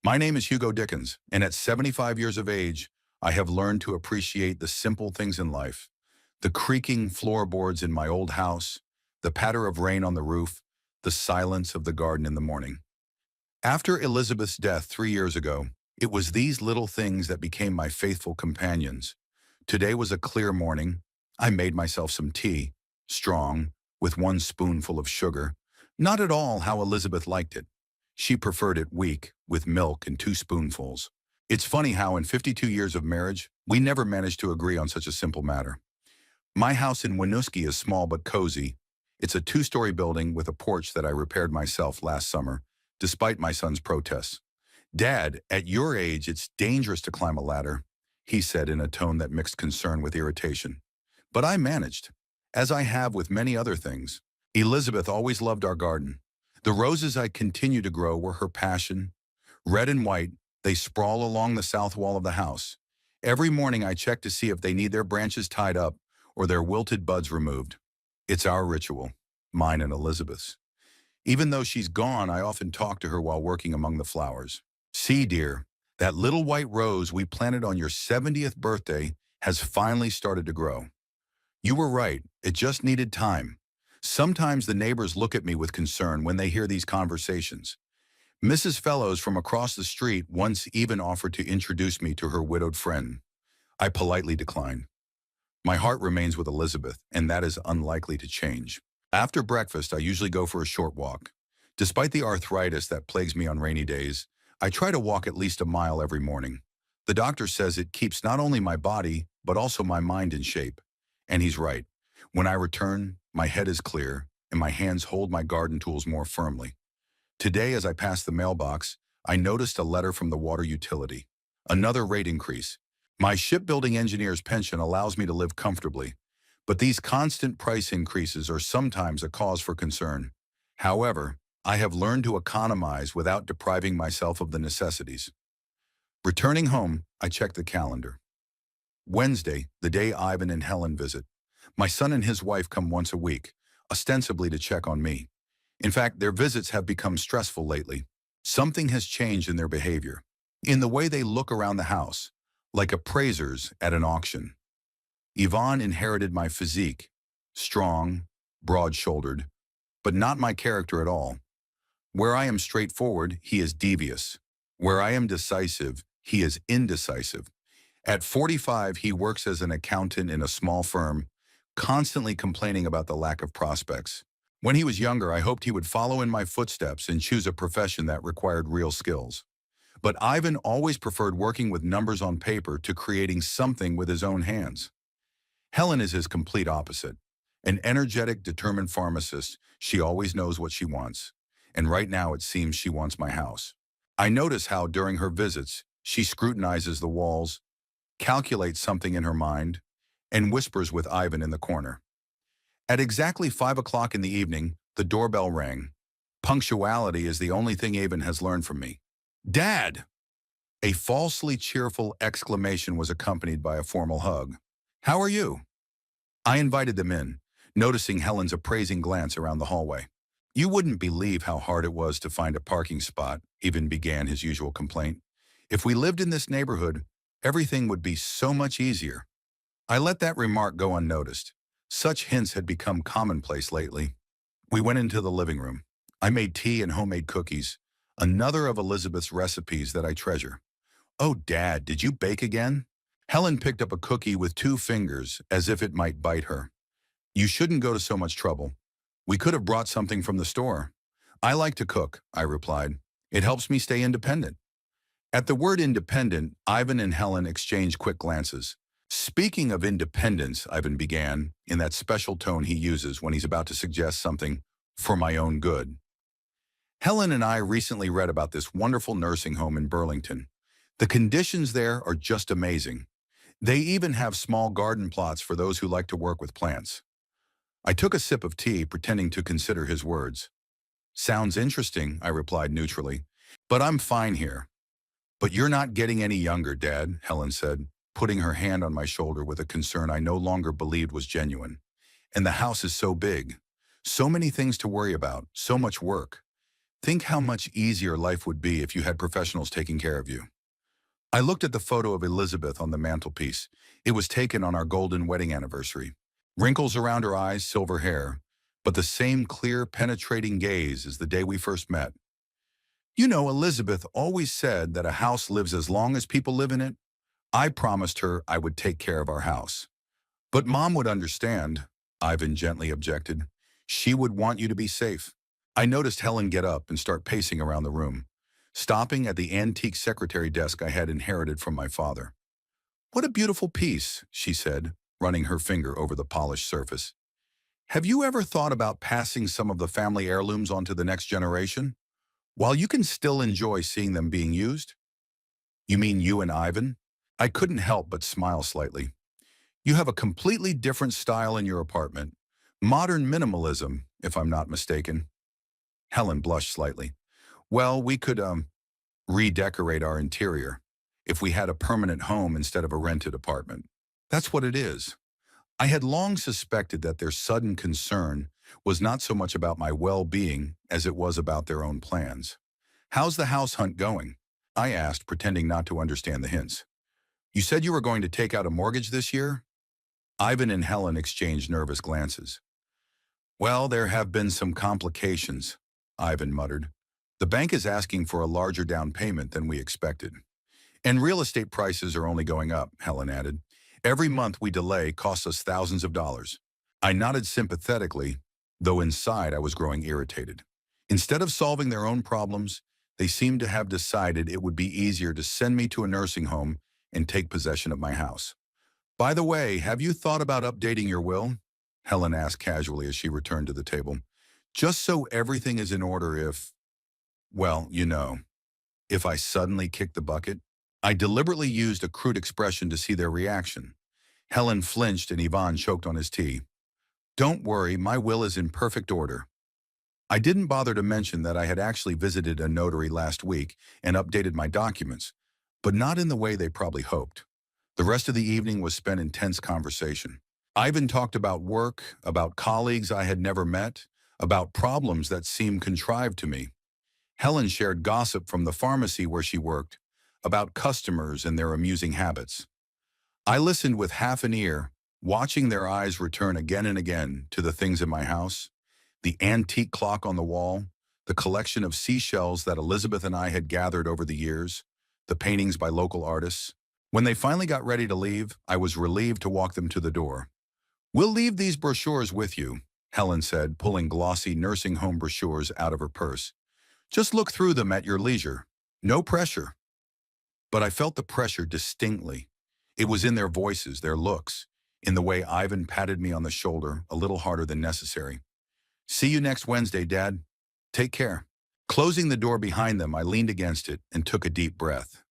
My name is Hugo Dickens, and at 75 years of age, I have learned to appreciate the simple things in life. The creaking floorboards in my old house, the patter of rain on the roof, the silence of the garden in the morning. After Elizabeth's death 3 years ago, it was these little things that became my faithful companions. Today was a clear morning. I made myself some tea, strong, with 1 spoonful of sugar. Not at all how Elizabeth liked it. She preferred it weak, with milk and 2 spoonfuls. It's funny how in 52 years of marriage, we never managed to agree on such a simple matter. My house in Winooski is small but cozy. It's a 2-story building with a porch that I repaired myself last summer, despite my son's protests. "Dad, at your age, it's dangerous to climb a ladder," he said in a tone that mixed concern with irritation. But I managed, as I have with many other things. Elizabeth always loved our garden. The roses I continue to grow were her passion. Red and white, they sprawl along the south wall of the house. Every morning I check to see if they need their branches tied up or their wilted buds removed. It's our ritual, mine and Elizabeth's. Even though she's gone, I often talk to her while working among the flowers. "See, dear, that little white rose we planted on your 70th birthday has finally started to grow. You were right, it just needed time." Sometimes the neighbors look at me with concern when they hear these conversations. Mrs. Fellows from across the street once even offered to introduce me to her widowed friend. I politely declined. My heart remains with Elizabeth, and that is unlikely to change. After breakfast, I usually go for a short walk. Despite the arthritis that plagues me on rainy days, I try to walk at least a mile every morning. The doctor says it keeps not only my body, but also my mind in shape. And he's right. When I return, my head is clear, and my hands hold my garden tools more firmly. Today, as I passed the mailbox, I noticed a letter from the water utility. Another rate increase. My shipbuilding engineer's pension allows me to live comfortably, but these constant price increases are sometimes a cause for concern. However, I have learned to economize without depriving myself of the necessities. Returning home, I check the calendar. Wednesday, the day Ivan and Helen visit. My son and his wife come once a week, ostensibly to check on me. In fact, their visits have become stressful lately. Something has changed in their behavior, in the way they look around the house, like appraisers at an auction. Yvonne inherited my physique, strong, broad-shouldered, but not my character at all. Where I am straightforward, he is devious. Where I am decisive, he is indecisive. At 45, he works as an accountant in a small firm, constantly complaining about the lack of prospects. When he was younger, I hoped he would follow in my footsteps and choose a profession that required real skills. But Ivan always preferred working with numbers on paper to creating something with his own hands. Helen is his complete opposite. An energetic, determined pharmacist, she always knows what she wants. And right now it seems she wants my house. I notice how, during her visits, she scrutinizes the walls, calculates something in her mind, and whispers with Ivan in the corner. At exactly 5 o'clock in the evening, the doorbell rang. Punctuality is the only thing Ivan has learned from me. "Dad!" A falsely cheerful exclamation was accompanied by a formal hug. "How are you?" I invited them in, noticing Helen's appraising glance around the hallway. "You wouldn't believe how hard it was to find a parking spot," Ivan began his usual complaint. "If we lived in this neighborhood, everything would be so much easier." I let that remark go unnoticed. Such hints had become commonplace lately. We went into the living room. I made tea and homemade cookies, another of Elizabeth's recipes that I treasure. "Oh, Dad, did you bake again?" Helen picked up a cookie with 2 fingers, as if it might bite her. "You shouldn't go to so much trouble. We could have brought something from the store." "I like to cook," I replied. "It helps me stay independent." At the word independent, Ivan and Helen exchanged quick glances. "Speaking of independence," Ivan began, in that special tone he uses when he's about to suggest something for my own good. "Helen and I recently read about this wonderful nursing home in Burlington. The conditions there are just amazing. They even have small garden plots for those who like to work with plants." I took a sip of tea, pretending to consider his words. "Sounds interesting," I replied neutrally, "but I'm fine here." "But you're not getting any younger, Dad," Helen said, putting her hand on my shoulder with a concern I no longer believed was genuine. "And the house is so big. So many things to worry about, so much work. Think how much easier life would be if you had professionals taking care of you. I looked at the photo of Elizabeth on the mantelpiece. It was taken on our golden wedding anniversary. Wrinkles around her eyes, silver hair, but the same clear, penetrating gaze as the day we first met. You know, Elizabeth always said that a house lives as long as people live in it. I promised her I would take care of our house. But Mom would understand, Ivan gently objected. She would want you to be safe. I noticed Helen get up and start pacing around the room, stopping at the antique secretary desk I had inherited from my father. What a beautiful piece, she said, running her finger over the polished surface. Have you ever thought about passing some of the family heirlooms on to the next generation? While you can still enjoy seeing them being used? You mean you and Ivan? I couldn't help but smile slightly. You have a completely different style in your apartment. Modern minimalism, if I'm not mistaken. Helen blushed slightly. Well, we could, redecorate our interior if we had a permanent home instead of a rented apartment. That's what it is. I had long suspected that their sudden concern was not so much about my well-being as it was about their own plans. How's the house hunt going? I asked, pretending not to understand the hints. You said you were going to take out a mortgage this year? Ivan and Helen exchanged nervous glances. Well, there have been some complications, Ivan muttered. The bank is asking for a larger down payment than we expected. And real estate prices are only going up, Helen added. Every month we delay costs us thousands of dollars. I nodded sympathetically, though inside I was growing irritated. Instead of solving their own problems, they seemed to have decided it would be easier to send me to a nursing home and take possession of my house. By the way, have you thought about updating your will? Helen asked casually as she returned to the table. Just so everything is in order if, well, you know, if I suddenly kick the bucket. I deliberately used a crude expression to see their reaction. Helen flinched and Yvonne choked on his tea. Don't worry, my will is in perfect order. I didn't bother to mention that I had actually visited a notary last week and updated my documents, but not in the way they probably hoped. The rest of the evening was spent in tense conversation. Ivan talked about work, about colleagues I had never met, about problems that seemed contrived to me. Helen shared gossip from the pharmacy where she worked, about customers and their amusing habits. I listened with half an ear, watching their eyes return again and again to the things in my house, the antique clock on the wall, the collection of seashells that Elizabeth and I had gathered over the years, the paintings by local artists. When they finally got ready to leave, I was relieved to walk them to the door. We'll leave these brochures with you, Helen said, pulling glossy nursing home brochures out of her purse. Just look through them at your leisure. No pressure. But I felt the pressure distinctly. It was in their voices, their looks, in the way Ivan patted me on the shoulder a little harder than necessary. See you next Wednesday, Dad. Take care. Closing the door behind them, I leaned against it and took a deep breath.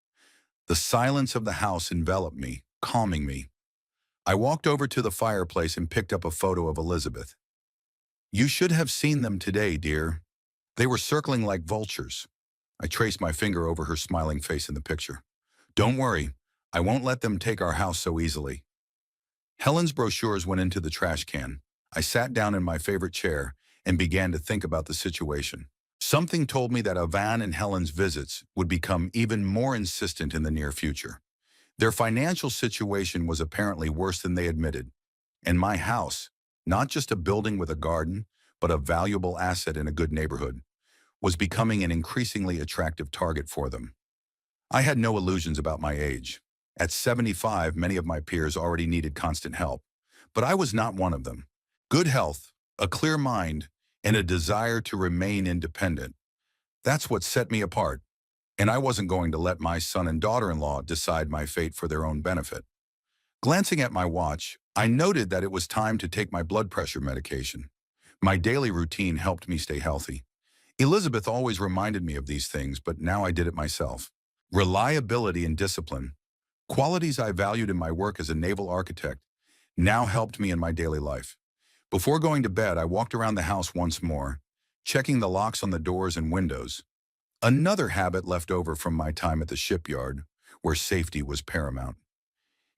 The silence of the house enveloped me, calming me. I walked over to the fireplace and picked up a photo of Elizabeth. You should have seen them today, dear. They were circling like vultures. I traced my finger over her smiling face in the picture. Don't worry, I won't let them take our house so easily. Helen's brochures went into the trash can. I sat down in my favorite chair and began to think about the situation. Something told me that Ivan and Helen's visits would become even more insistent in the near future. Their financial situation was apparently worse than they admitted, and my house, not just a building with a garden, but a valuable asset in a good neighborhood, was becoming an increasingly attractive target for them. I had no illusions about my age. At 75, many of my peers already needed constant help, but I was not one of them. Good health, a clear mind, and a desire to remain independent. That's what set me apart, and I wasn't going to let my son and daughter-in-law decide my fate for their own benefit. Glancing at my watch, I noted that it was time to take my blood pressure medication. My daily routine helped me stay healthy. Elizabeth always reminded me of these things, but now I did it myself. Reliability and discipline, qualities I valued in my work as a naval architect, now helped me in my daily life. Before going to bed, I walked around the house once more, checking the locks on the doors and windows. Another habit left over from my time at the shipyard, where safety was paramount.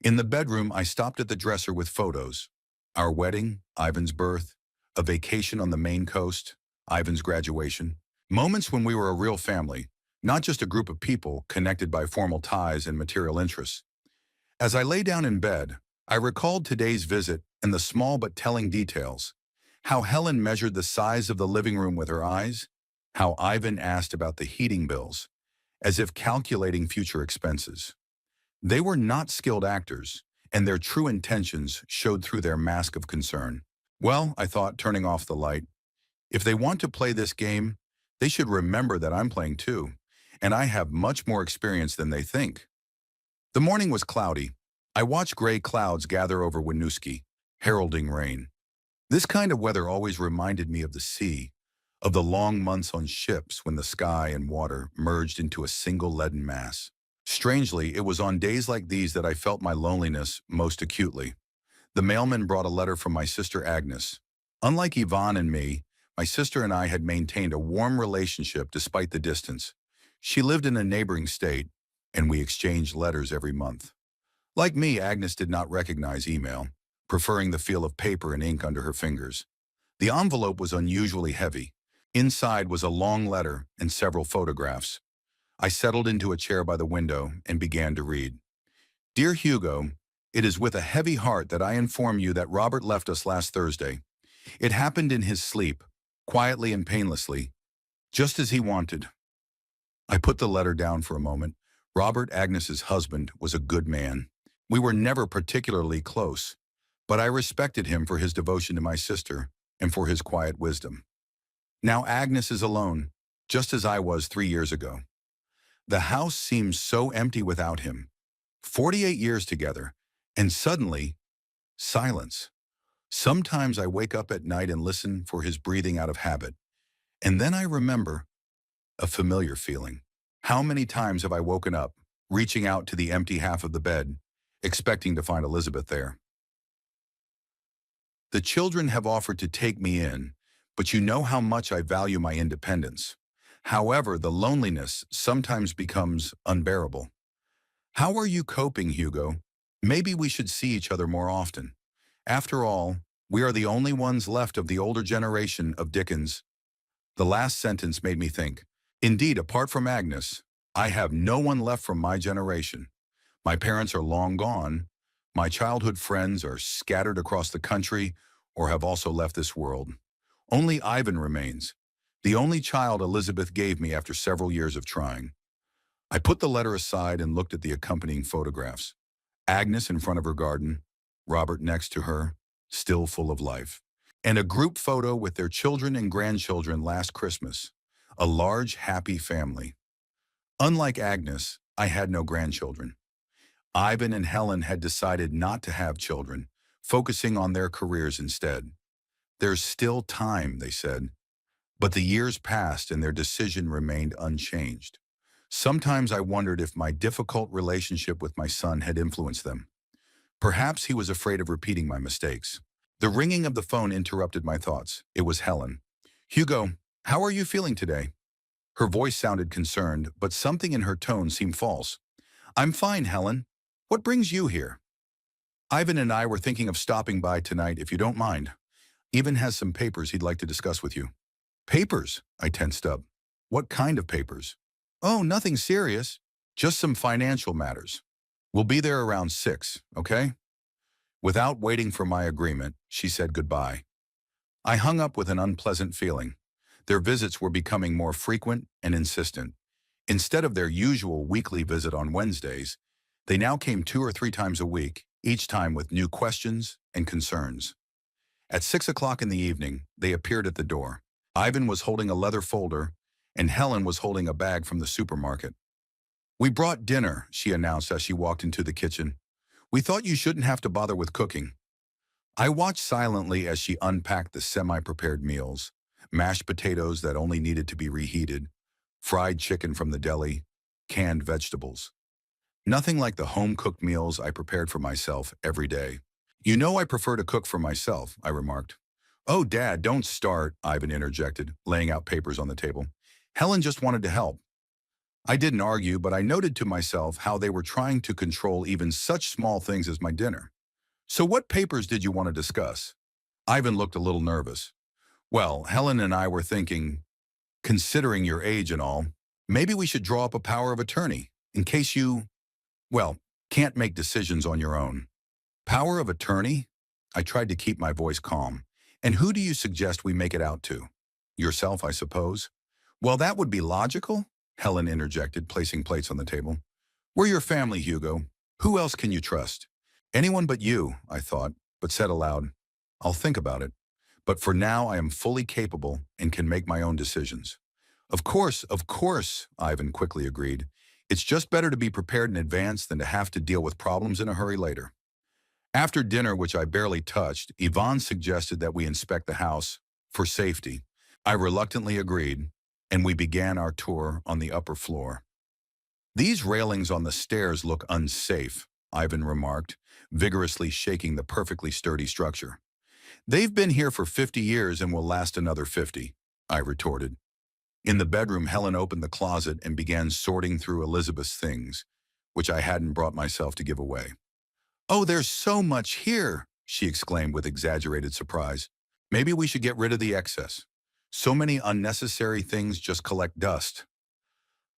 In the bedroom, I stopped at the dresser with photos. Our wedding, Ivan's birth, a vacation on the Maine coast, Ivan's graduation, Moments when we were a real family, not just a group of people connected by formal ties and material interests. As I lay down in bed, I recalled today's visit and the small but telling details. How Helen measured the size of the living room with her eyes, how Ivan asked about the heating bills, as if calculating future expenses. They were not skilled actors, and their true intentions showed through their mask of concern. Well, I thought, turning off the light, if they want to play this game, they should remember that I'm playing too, and I have much more experience than they think. The morning was cloudy. I watched gray clouds gather over Winooski, heralding rain. This kind of weather always reminded me of the sea, of the long months on ships when the sky and water merged into a single leaden mass. Strangely, it was on days like these that I felt my loneliness most acutely. The mailman brought a letter from my sister Agnes. Unlike Yvonne and me, my sister and I had maintained a warm relationship despite the distance. She lived in a neighboring state, and we exchanged letters every month. Like me, Agnes did not recognize email, preferring the feel of paper and ink under her fingers. The envelope was unusually heavy. Inside was a long letter and several photographs. I settled into a chair by the window and began to read. Dear Hugo, it is with a heavy heart that I inform you that Robert left us last Thursday. It happened in his sleep, quietly and painlessly, just as he wanted. I put the letter down for a moment. Robert, Agnes's husband, was a good man. We were never particularly close, but I respected him for his devotion to my sister and for his quiet wisdom. Now Agnes is alone, just as I was 3 years ago. The house seems so empty without him. 48 years together, and suddenly, silence. Sometimes I wake up at night and listen for his breathing out of habit, and then I remember a familiar feeling. How many times have I woken up, reaching out to the empty half of the bed, expecting to find Elizabeth there? The children have offered to take me in, but you know how much I value my independence. However, the loneliness sometimes becomes unbearable. How are you coping, Hugo? Maybe we should see each other more often. After all, we are the only ones left of the older generation of Dickens. The last sentence made me think. Indeed, apart from Agnes, I have no one left from my generation. My parents are long gone. My childhood friends are scattered across the country or have also left this world. Only Ivan remains, the only child Elizabeth gave me after several years of trying. I put the letter aside and looked at the accompanying photographs. Agnes in front of her garden, Robert next to her, still full of life, and a group photo with their children and grandchildren last Christmas, a large, happy family. Unlike Agnes, I had no grandchildren. Ivan and Helen had decided not to have children, focusing on their careers instead. There's still time, they said. But the years passed and their decision remained unchanged. Sometimes I wondered if my difficult relationship with my son had influenced them. Perhaps he was afraid of repeating my mistakes. The ringing of the phone interrupted my thoughts. It was Helen. Hugo, how are you feeling today? Her voice sounded concerned, but something in her tone seemed false. I'm fine, Helen. What brings you here? Ivan and I were thinking of stopping by tonight, if you don't mind. Ivan has some papers he'd like to discuss with you. Papers? I tensed up. What kind of papers? Oh, nothing serious. Just some financial matters. We'll be there around 6, okay? Without waiting for my agreement, she said goodbye. I hung up with an unpleasant feeling. Their visits were becoming more frequent and insistent. Instead of their usual weekly visit on Wednesdays, they now came 2 or 3 times a week, each time with new questions and concerns. At 6 o'clock in the evening, they appeared at the door. Ivan was holding a leather folder, and Helen was holding a bag from the supermarket. We brought dinner, she announced as she walked into the kitchen. We thought you shouldn't have to bother with cooking. I watched silently as she unpacked the semi-prepared meals, mashed potatoes that only needed to be reheated, fried chicken from the deli, canned vegetables. Nothing like the home-cooked meals I prepared for myself every day. You know I prefer to cook for myself, I remarked. Oh, Dad, don't start, Ivan interjected, laying out papers on the table. Helen just wanted to help. I didn't argue, but I noted to myself how they were trying to control even such small things as my dinner. So what papers did you want to discuss? Ivan looked a little nervous. Well, Helen and I were thinking, Considering your age and all, maybe we should draw up a power of attorney in case you, well, can't make decisions on your own. Power of attorney? I tried to keep my voice calm. And who do you suggest we make it out to? Yourself, I suppose. Well, that would be logical, Helen interjected, placing plates on the table. We're your family, Hugo. Who else can you trust? Anyone but you, I thought, but said aloud, I'll think about it. But for now, I am fully capable and can make my own decisions. Of course, Ivan quickly agreed. It's just better to be prepared in advance than to have to deal with problems in a hurry later. After dinner, which I barely touched, Yvonne suggested that we inspect the house for safety. I reluctantly agreed, and we began our tour on the upper floor. These railings on the stairs look unsafe, Ivan remarked, vigorously shaking the perfectly sturdy structure. They've been here for 50 years and will last another 50, I retorted. In the bedroom, Helen opened the closet and began sorting through Elizabeth's things, which I hadn't brought myself to give away. Oh, there's so much here, she exclaimed with exaggerated surprise. Maybe we should get rid of the excess. So many unnecessary things just collect dust.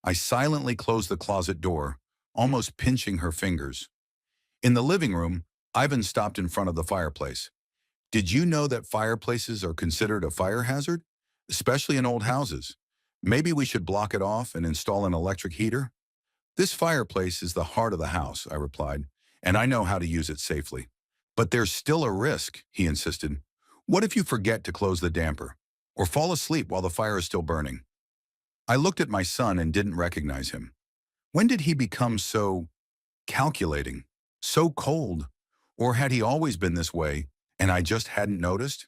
I silently closed the closet door, almost pinching her fingers. In the living room, Ivan stopped in front of the fireplace. Did you know that fireplaces are considered a fire hazard? Especially in old houses. Maybe we should block it off and install an electric heater? This fireplace is the heart of the house, I replied, and I know how to use it safely. But there's still a risk, he insisted. What if you forget to close the damper, or fall asleep while the fire is still burning? I looked at my son and didn't recognize him. When did he become so calculating, so cold? Or had he always been this way, and I just hadn't noticed?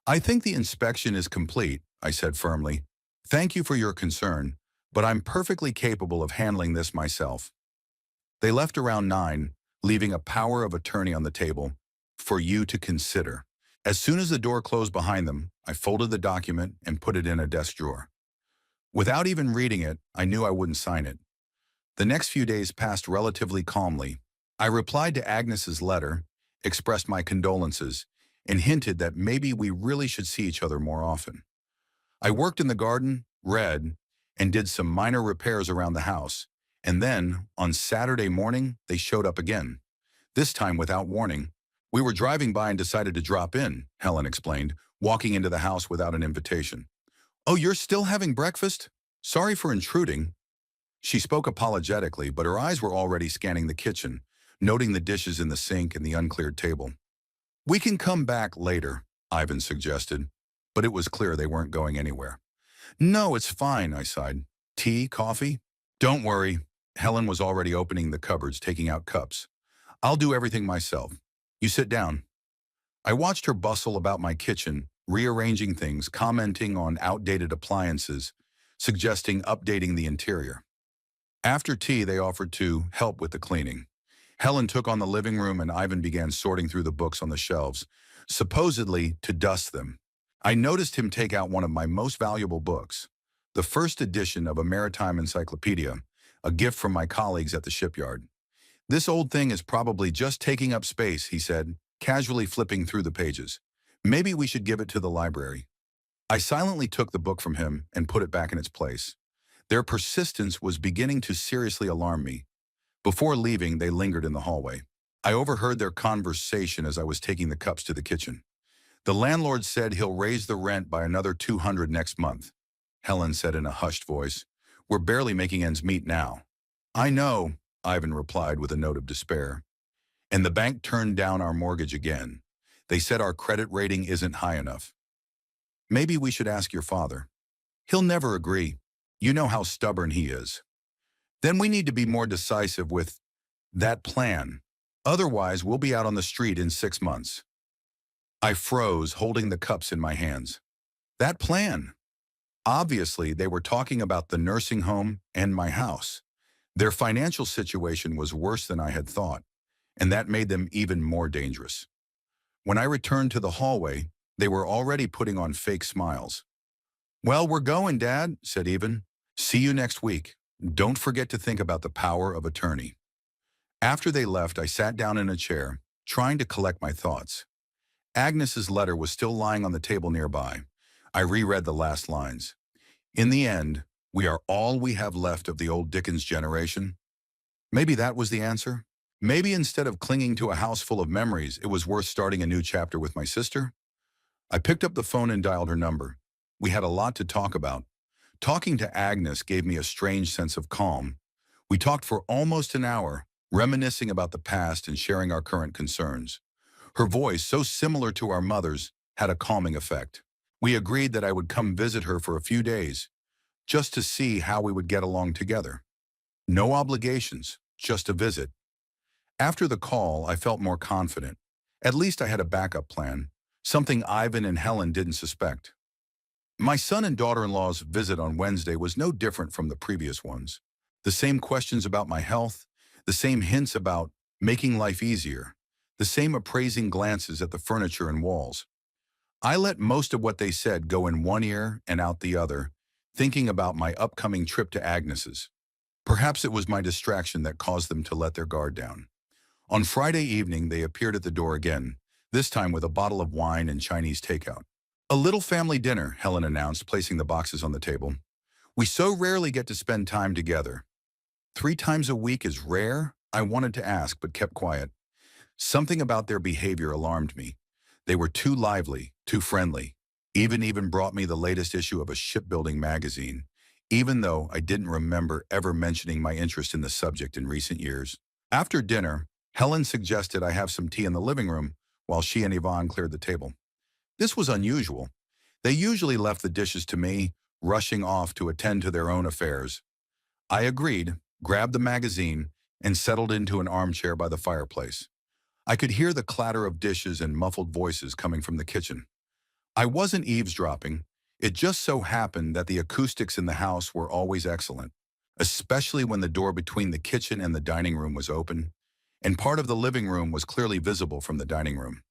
I think the inspection is complete, I said firmly. Thank you for your concern, but I'm perfectly capable of handling this myself. They left around 9, leaving a power of attorney on the table for you to consider. As soon as the door closed behind them, I folded the document and put it in a desk drawer. Without even reading it, I knew I wouldn't sign it. The next few days passed relatively calmly. I replied to Agnes's letter, expressed my condolences, and hinted that maybe we really should see each other more often. I worked in the garden, read, and did some minor repairs around the house, and then, on Saturday morning, they showed up again. This time without warning. We were driving by and decided to drop in, Helen explained, walking into the house without an invitation. Oh, you're still having breakfast? Sorry for intruding. She spoke apologetically, but her eyes were already scanning the kitchen, noting the dishes in the sink and the uncleared table. We can come back later, Ivan suggested, but it was clear they weren't going anywhere. No, it's fine, I sighed. Tea, coffee? Don't worry. Helen was already opening the cupboards, taking out cups. I'll do everything myself. You sit down. I watched her bustle about my kitchen, rearranging things, commenting on outdated appliances, suggesting updating the interior. After tea, they offered to help with the cleaning. Helen took on the living room and Ivan began sorting through the books on the shelves, supposedly to dust them. I noticed him take out one of my most valuable books, the first edition of a maritime encyclopedia, a gift from my colleagues at the shipyard. This old thing is probably just taking up space, he said, casually flipping through the pages. Maybe we should give it to the library. I silently took the book from him and put it back in its place. Their persistence was beginning to seriously alarm me. Before leaving, they lingered in the hallway. I overheard their conversation as I was taking the cups to the kitchen. The landlord said he'll raise the rent by another $200 next month, Helen said in a hushed voice. We're barely making ends meet now. I know, Ivan replied with a note of despair. And the bank turned down our mortgage again. They said our credit rating isn't high enough. Maybe we should ask your father. He'll never agree. You know how stubborn he is. Then we need to be more decisive with that plan. Otherwise, we'll be out on the street in 6 months. I froze, holding the cups in my hands. That plan. Obviously, they were talking about the nursing home and my house. Their financial situation was worse than I had thought, and that made them even more dangerous. When I returned to the hallway, they were already putting on fake smiles. Well, we're going, Dad, said Ivan. See you next week. Don't forget to think about the power of attorney. After they left, I sat down in a chair, trying to collect my thoughts. Agnes's letter was still lying on the table nearby. I reread the last lines. In the end, we are all we have left of the old Dickens generation. Maybe that was the answer. Maybe instead of clinging to a house full of memories, it was worth starting a new chapter with my sister. I picked up the phone and dialed her number. We had a lot to talk about. Talking to Agnes gave me a strange sense of calm. We talked for almost an hour, reminiscing about the past and sharing our current concerns. Her voice, so similar to our mother's, had a calming effect. We agreed that I would come visit her for a few days, just to see how we would get along together. No obligations, just a visit. After the call, I felt more confident. At least I had a backup plan, something Ivan and Helen didn't suspect. My son and daughter-in-law's visit on Wednesday was no different from the previous ones. The same questions about my health, the same hints about making life easier, the same appraising glances at the furniture and walls. I let most of what they said go in one ear and out the other, thinking about my upcoming trip to Agnes's. Perhaps it was my distraction that caused them to let their guard down. On Friday evening, they appeared at the door again, this time with a bottle of wine and Chinese takeout. "A little family dinner," Helen announced, placing the boxes on the table. "We so rarely get to spend time together." 3 times a week is rare, I wanted to ask, but kept quiet. Something about their behavior alarmed me. They were too lively, too friendly. Even brought me the latest issue of a shipbuilding magazine, even though I didn't remember ever mentioning my interest in the subject in recent years. After dinner, Helen suggested I have some tea in the living room while she and Yvonne cleared the table. This was unusual. They usually left the dishes to me, rushing off to attend to their own affairs. I agreed, grabbed the magazine, and settled into an armchair by the fireplace. I could hear the clatter of dishes and muffled voices coming from the kitchen. I wasn't eavesdropping. It just so happened that the acoustics in the house were always excellent, especially when the door between the kitchen and the dining room was open, and part of the living room was clearly visible from the dining room.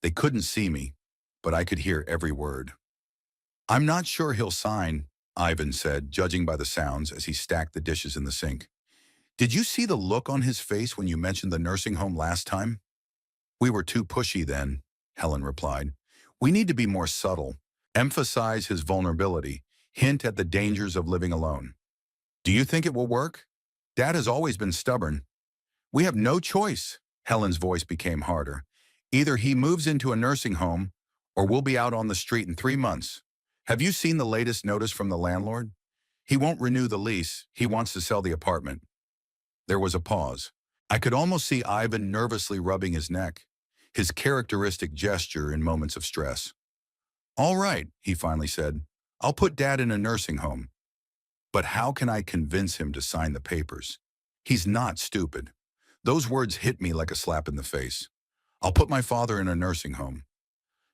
They couldn't see me, but I could hear every word. "I'm not sure he'll sign," Ivan said, judging by the sounds as he stacked the dishes in the sink. "Did you see the look on his face when you mentioned the nursing home last time?" "We were too pushy then," Helen replied. "We need to be more subtle, emphasize his vulnerability, hint at the dangers of living alone." "Do you think it will work? Dad has always been stubborn." "We have no choice." Helen's voice became harder. "Either he moves into a nursing home, or we'll be out on the street in 3 months. Have you seen the latest notice from the landlord? He won't renew the lease. He wants to sell the apartment." There was a pause. I could almost see Ivan nervously rubbing his neck, his characteristic gesture in moments of stress. "All right," he finally said. "I'll put Dad in a nursing home. But how can I convince him to sign the papers? He's not stupid." Those words hit me like a slap in the face. "I'll put my father in a nursing home.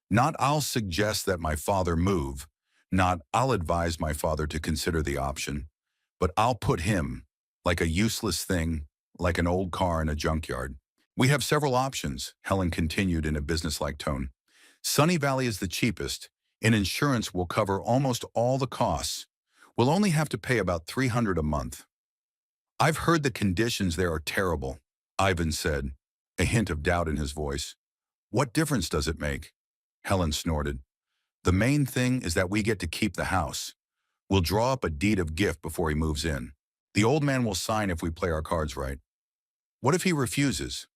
Not I'll suggest that my father move, not I'll advise my father to consider the option, but I'll put him, like a useless thing, like an old car in a junkyard." "We have several options," Helen continued in a businesslike tone. "Sunny Valley is the cheapest, and insurance will cover almost all the costs. We'll only have to pay about $300 a month." "I've heard the conditions there are terrible," Ivan said, a hint of doubt in his voice. "What difference does it make?" Helen snorted. "The main thing is that we get to keep the house. We'll draw up a deed of gift before he moves in. The old man will sign if we play our cards right. What if he refuses?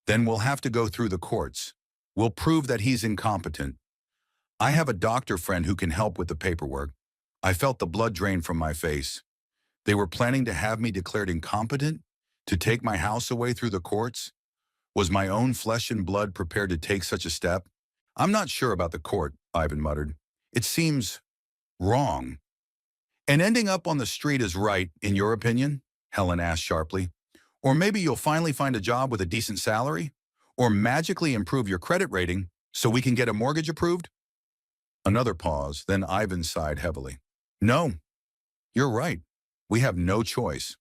Then we'll have to go through the courts. We'll prove that he's incompetent. I have a doctor friend who can help with the paperwork." I felt the blood drain from my face. They were planning to have me declared incompetent? To take my house away through the courts? Was my own flesh and blood prepared to take such a step? "I'm not sure about the court," Ivan muttered. "It seems wrong." "And ending up on the street is right, in your opinion?" Helen asked sharply. "Or maybe you'll finally find a job with a decent salary? Or magically improve your credit rating so we can get a mortgage approved?" Another pause, then Ivan sighed heavily. "No, you're right. We have no choice."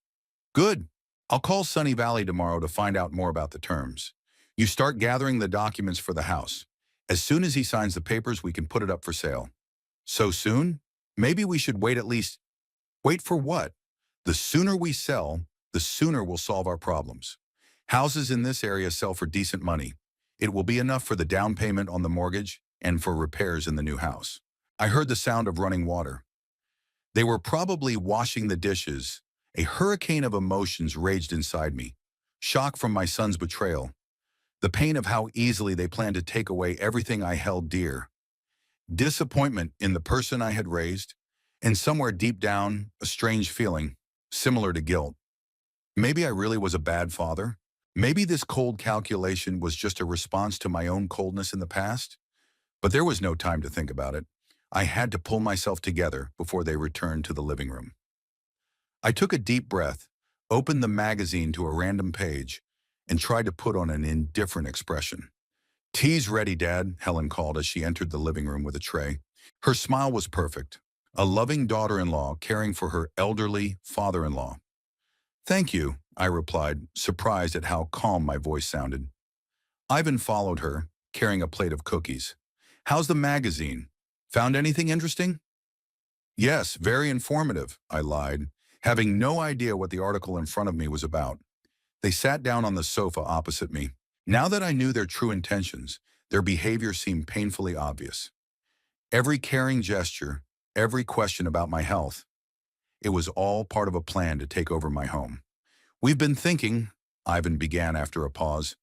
"Good. I'll call Sunny Valley tomorrow to find out more about the terms. You start gathering the documents for the house. As soon as he signs the papers, we can put it up for sale." "So soon? Maybe we should wait at least." "Wait for what? The sooner we sell, the sooner we'll solve our problems. Houses in this area sell for decent money. It will be enough for the down payment on the mortgage and for repairs in the new house." I heard the sound of running water. They were probably washing the dishes. A hurricane of emotions raged inside me. Shock from my son's betrayal. The pain of how easily they planned to take away everything I held dear. Disappointment in the person I had raised. And somewhere deep down, a strange feeling, similar to guilt. Maybe I really was a bad father. Maybe this cold calculation was just a response to my own coldness in the past. But there was no time to think about it. I had to pull myself together before they returned to the living room. I took a deep breath, opened the magazine to a random page, and tried to put on an indifferent expression. "Tea's ready, Dad," Helen called as she entered the living room with a tray. Her smile was perfect. A loving daughter-in-law caring for her elderly father-in-law. "Thank you," I replied, surprised at how calm my voice sounded. Ivan followed her, carrying a plate of cookies. "How's the magazine? Found anything interesting?" "Yes, very informative," I lied, having no idea what the article in front of me was about. They sat down on the sofa opposite me. Now that I knew their true intentions, their behavior seemed painfully obvious. Every caring gesture, every question about my health, it was all part of a plan to take over my home. "We've been thinking," Ivan began after a pause,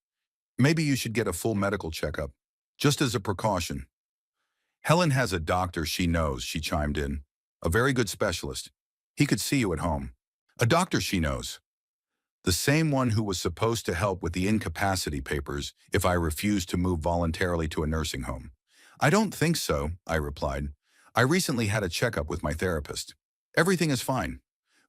"maybe you should get a full medical checkup, just as a precaution." "Helen has a doctor she knows," she chimed in. "A very good specialist. He could see you at home." "A doctor she knows." "The same one who was supposed to help with the incapacity papers if I refused to move voluntarily to a nursing home." "I don't think so," I replied. "I recently had a checkup with my therapist. Everything is fine."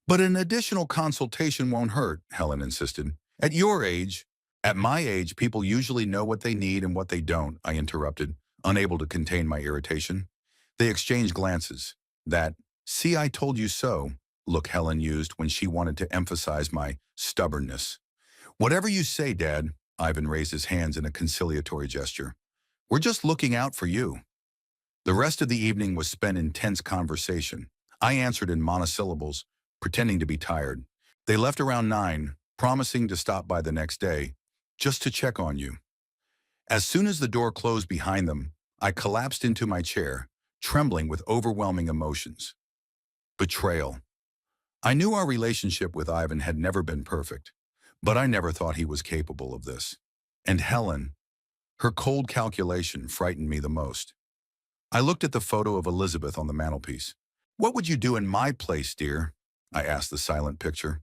"But an additional consultation won't hurt," Helen insisted. "At your age—" "At my age, people usually know what they need and what they don't," I interrupted, unable to contain my irritation. They exchanged glances. That "see, I told you so" look Helen used when she wanted to emphasize my stubbornness. "Whatever you say, Dad," Ivan raised his hands in a conciliatory gesture. "We're just looking out for you." The rest of the evening was spent in tense conversation. I answered in monosyllables, pretending to be tired. They left around 9, promising to stop by the next day, just to check on you. As soon as the door closed behind them, I collapsed into my chair, trembling with overwhelming emotions. Betrayal. I knew our relationship with Ivan had never been perfect, but I never thought he was capable of this. And Helen, her cold calculation frightened me the most. I looked at the photo of Elizabeth on the mantelpiece. "What would you do in my place, dear?" I asked the silent picture.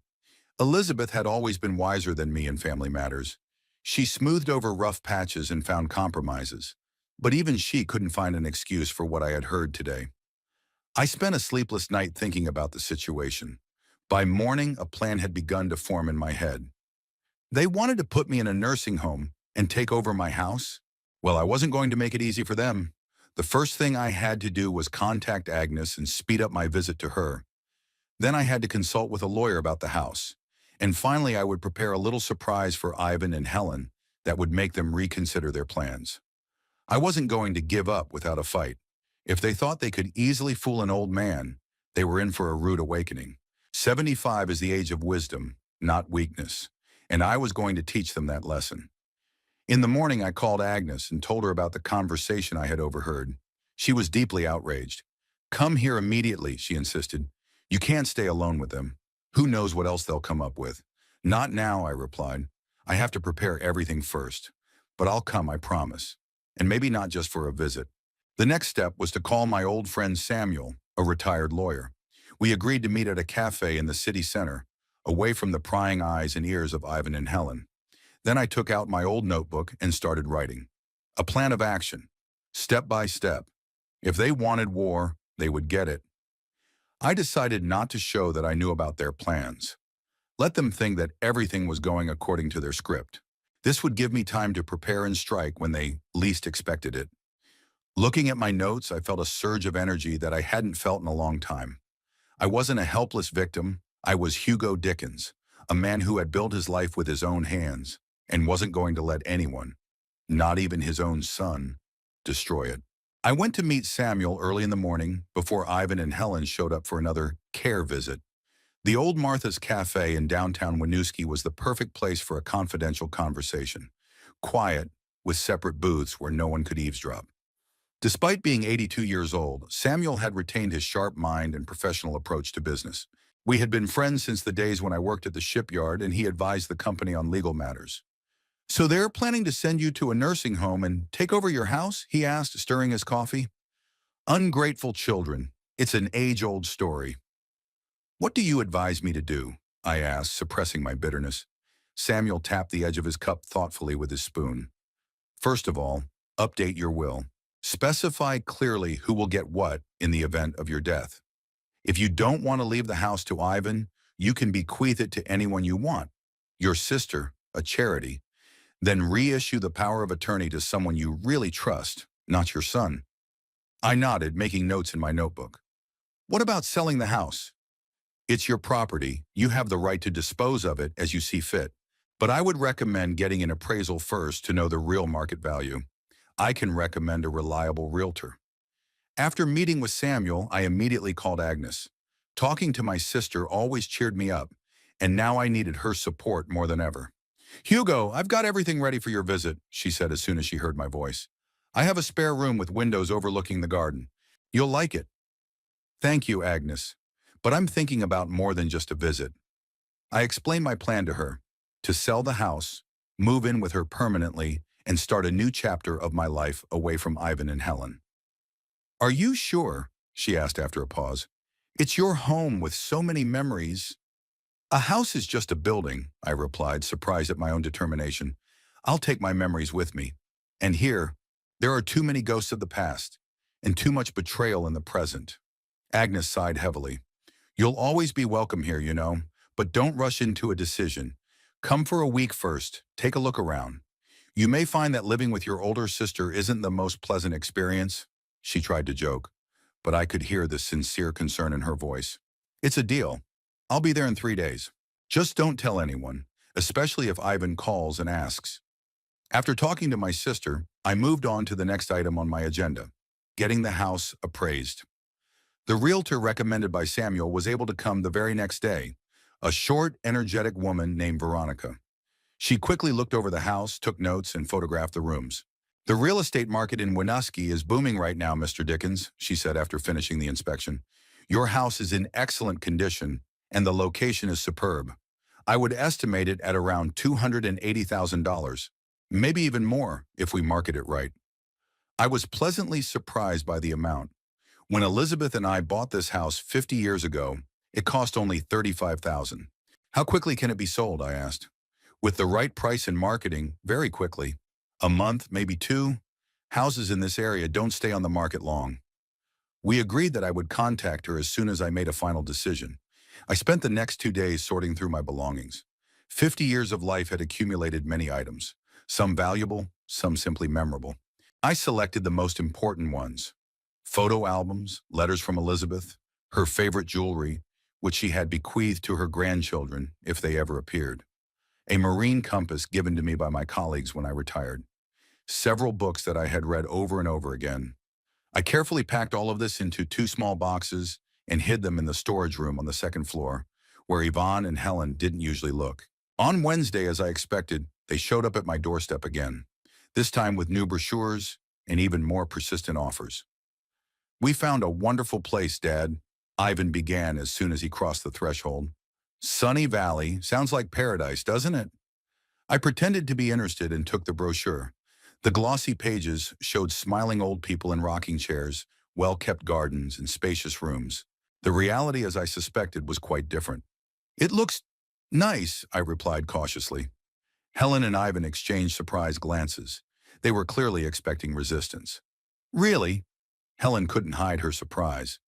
Elizabeth had always been wiser than me in family matters. She smoothed over rough patches and found compromises. But even she couldn't find an excuse for what I had heard today. I spent a sleepless night thinking about the situation. By morning, a plan had begun to form in my head. They wanted to put me in a nursing home and take over my house? Well, I wasn't going to make it easy for them. The first thing I had to do was contact Agnes and speed up my visit to her. Then I had to consult with a lawyer about the house. And finally, I would prepare a little surprise for Ivan and Helen that would make them reconsider their plans. I wasn't going to give up without a fight. If they thought they could easily fool an old man, they were in for a rude awakening. 75 is the age of wisdom, not weakness, and I was going to teach them that lesson. In the morning, I called Agnes and told her about the conversation I had overheard. She was deeply outraged. "Come here immediately," she insisted. "You can't stay alone with them. Who knows what else they'll come up with?" "Not now," I replied. "I have to prepare everything first. But I'll come, I promise. And maybe not just for a visit." The next step was to call my old friend Samuel, a retired lawyer. We agreed to meet at a cafe in the city center, away from the prying eyes and ears of Ivan and Helen. Then I took out my old notebook and started writing. A plan of action, step by step. If they wanted war, they would get it. I decided not to show that I knew about their plans. Let them think that everything was going according to their script. This would give me time to prepare and strike when they least expected it. Looking at my notes, I felt a surge of energy that I hadn't felt in a long time. I wasn't a helpless victim. I was Hugo Dickens, a man who had built his life with his own hands and wasn't going to let anyone, not even his own son, destroy it. I went to meet Samuel early in the morning before Ivan and Helen showed up for another care visit. The old Martha's Cafe in downtown Winooski was the perfect place for a confidential conversation. Quiet, with separate booths where no one could eavesdrop. Despite being 82 years old, Samuel had retained his sharp mind and professional approach to business. We had been friends since the days when I worked at the shipyard and he advised the company on legal matters. "So they're planning to send you to a nursing home and take over your house?" he asked, stirring his coffee. "Ungrateful children. It's an age-old story." "What do you advise me to do?" I asked, suppressing my bitterness. Samuel tapped the edge of his cup thoughtfully with his spoon. "First of all, update your will. Specify clearly who will get what in the event of your death. If you don't want to leave the house to Ivan, you can bequeath it to anyone you want. Your sister, a charity. Then reissue the power of attorney to someone you really trust, not your son." I nodded, making notes in my notebook. "What about selling the house?" "It's your property. You have the right to dispose of it as you see fit. But I would recommend getting an appraisal first to know the real market value. I can recommend a reliable realtor." After meeting with Samuel, I immediately called Agnes. Talking to my sister always cheered me up, and now I needed her support more than ever. "Hugo, I've got everything ready for your visit," she said as soon as she heard my voice. "I have a spare room with windows overlooking the garden. You'll like it." "Thank you, Agnes. But I'm thinking about more than just a visit." I explained my plan to her, to sell the house, move in with her permanently, and start a new chapter of my life away from Ivan and Helen. "Are you sure?" she asked after a pause. "It's your home with so many memories." "A house is just a building," I replied, surprised at my own determination. "I'll take my memories with me. And here, there are too many ghosts of the past, and too much betrayal in the present." Agnes sighed heavily. "You'll always be welcome here, you know, but don't rush into a decision. Come for a week first, take a look around. You may find that living with your older sister isn't the most pleasant experience." She tried to joke, but I could hear the sincere concern in her voice. "It's a deal. I'll be there in 3 days. Just don't tell anyone, especially if Ivan calls and asks." After talking to my sister, I moved on to the next item on my agenda, getting the house appraised. The realtor recommended by Samuel was able to come the very next day, a short, energetic woman named Veronica. She quickly looked over the house, took notes, and photographed the rooms. "The real estate market in Winooski is booming right now, Mr. Dickens," she said after finishing the inspection. "Your house is in excellent condition, and the location is superb. I would estimate it at around $280,000, maybe even more if we market it right." I was pleasantly surprised by the amount. When Elizabeth and I bought this house 50 years ago, it cost only $35,000. "How quickly can it be sold?" I asked. "With the right price and marketing, very quickly. A month, maybe 2. Houses in this area don't stay on the market long." We agreed that I would contact her as soon as I made a final decision. I spent the next 2 days sorting through my belongings. 50 years of life had accumulated many items, some valuable, some simply memorable. I selected the most important ones: photo albums, letters from Elizabeth, her favorite jewelry, which she had bequeathed to her grandchildren if they ever appeared, a marine compass given to me by my colleagues when I retired, several books that I had read over and over again. I carefully packed all of this into 2 small boxes and hid them in the storage room on the second floor, where Yvonne and Helen didn't usually look. On Wednesday, as I expected, they showed up at my doorstep again, this time with new brochures and even more persistent offers. "We found a wonderful place, Dad," Ivan began as soon as he crossed the threshold. "Sunny Valley, sounds like paradise, doesn't it?" I pretended to be interested and took the brochure. The glossy pages showed smiling old people in rocking chairs, well-kept gardens, and spacious rooms. The reality, as I suspected, was quite different. "It looks nice," I replied cautiously. Helen and Ivan exchanged surprised glances. They were clearly expecting resistance. "Really?" Helen couldn't hide her surprise.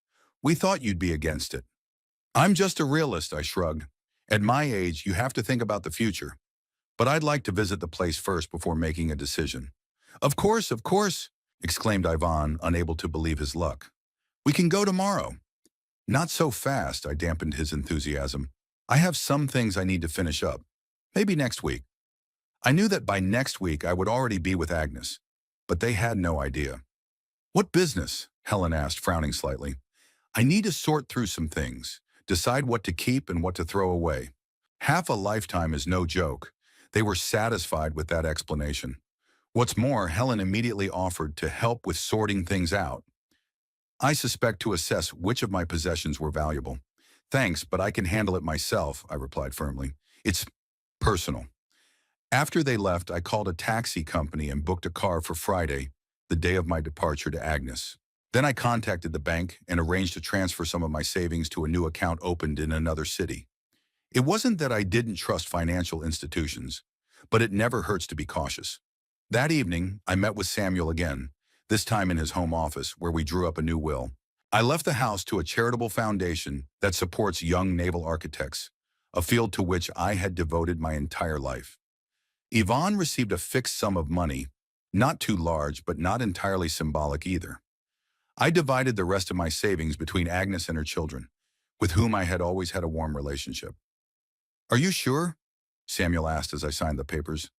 "We thought you'd be against it." "I'm just a realist," I shrugged. "At my age, you have to think about the future. But I'd like to visit the place first before making a decision." Of course," exclaimed Ivan, unable to believe his luck. "We can go tomorrow." "Not so fast," I dampened his enthusiasm. "I have some things I need to finish up. Maybe next week." I knew that by next week I would already be with Agnes, but they had no idea. "What business?" Helen asked, frowning slightly. "I need to sort through some things, decide what to keep and what to throw away." Half a lifetime is no joke. They were satisfied with that explanation. What's more, Helen immediately offered to help with sorting things out. I suspect to assess which of my possessions were valuable. Thanks, but I can handle it myself, I replied firmly. It's personal. After they left, I called a taxi company and booked a car for Friday, the day of my departure to Agnes. Then I contacted the bank and arranged to transfer some of my savings to a new account opened in another city. It wasn't that I didn't trust financial institutions, but it never hurts to be cautious. That evening, I met with Samuel again, this time in his home office where we drew up a new will. I left the house to a charitable foundation that supports young naval architects, a field to which I had devoted my entire life. Yvonne received a fixed sum of money, not too large but not entirely symbolic either. I divided the rest of my savings between Agnes and her children, with whom I had always had a warm relationship. Are you sure? Samuel asked as I signed the papers.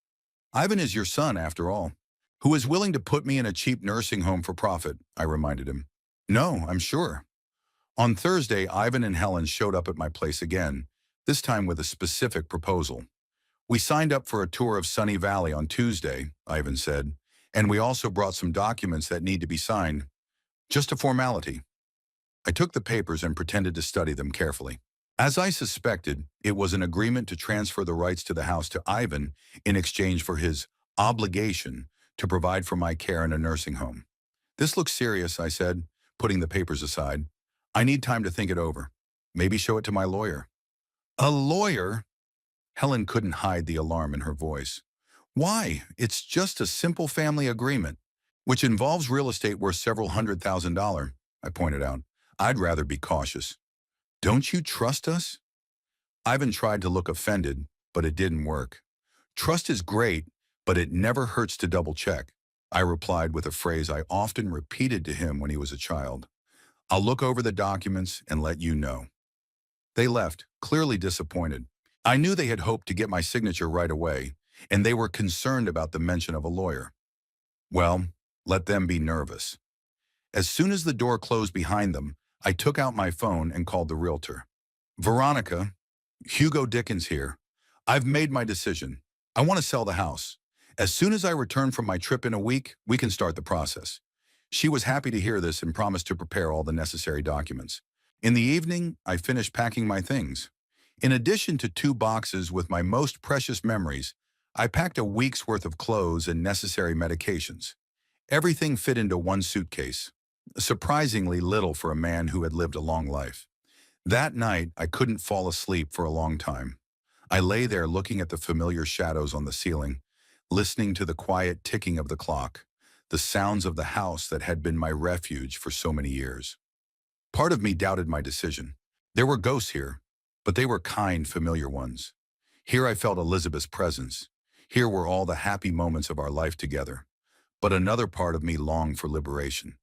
Ivan is your son, after all, who is willing to put me in a cheap nursing home for profit, I reminded him. No, I'm sure. On Thursday, Ivan and Helen showed up at my place again, this time with a specific proposal. We signed up for a tour of Sunny Valley on Tuesday, Ivan said, and we also brought some documents that need to be signed. Just a formality. I took the papers and pretended to study them carefully. As I suspected, it was an agreement to transfer the rights to the house to Ivan in exchange for his obligation to provide for my care in a nursing home. This looks serious, I said, putting the papers aside. I need time to think it over. Maybe show it to my lawyer. A lawyer? Helen couldn't hide the alarm in her voice. Why? It's just a simple family agreement, which involves real estate worth several $100,000, I pointed out. I'd rather be cautious. Don't you trust us? Ivan tried to look offended, but it didn't work. Trust is great, but it never hurts to double-check, I replied with a phrase I often repeated to him when he was a child. I'll look over the documents and let you know. They left, clearly disappointed. I knew they had hoped to get my signature right away, and they were concerned about the mention of a lawyer. Well, let them be nervous. As soon as the door closed behind them, I took out my phone and called the realtor. Veronica, Hugo Dickens here. I've made my decision. I want to sell the house. As soon as I return from my trip in a week, we can start the process. She was happy to hear this and promised to prepare all the necessary documents. In the evening, I finished packing my things. In addition to 2 boxes with my most precious memories, I packed a week's worth of clothes and necessary medications. Everything fit into one suitcase. Surprisingly little for a man who had lived a long life. That night, I couldn't fall asleep for a long time. I lay there looking at the familiar shadows on the ceiling, listening to the quiet ticking of the clock, the sounds of the house that had been my refuge for so many years. Part of me doubted my decision. There were ghosts here, but they were kind, familiar ones. Here I felt Elizabeth's presence. Here were all the happy moments of our life together. But another part of me longed for liberation.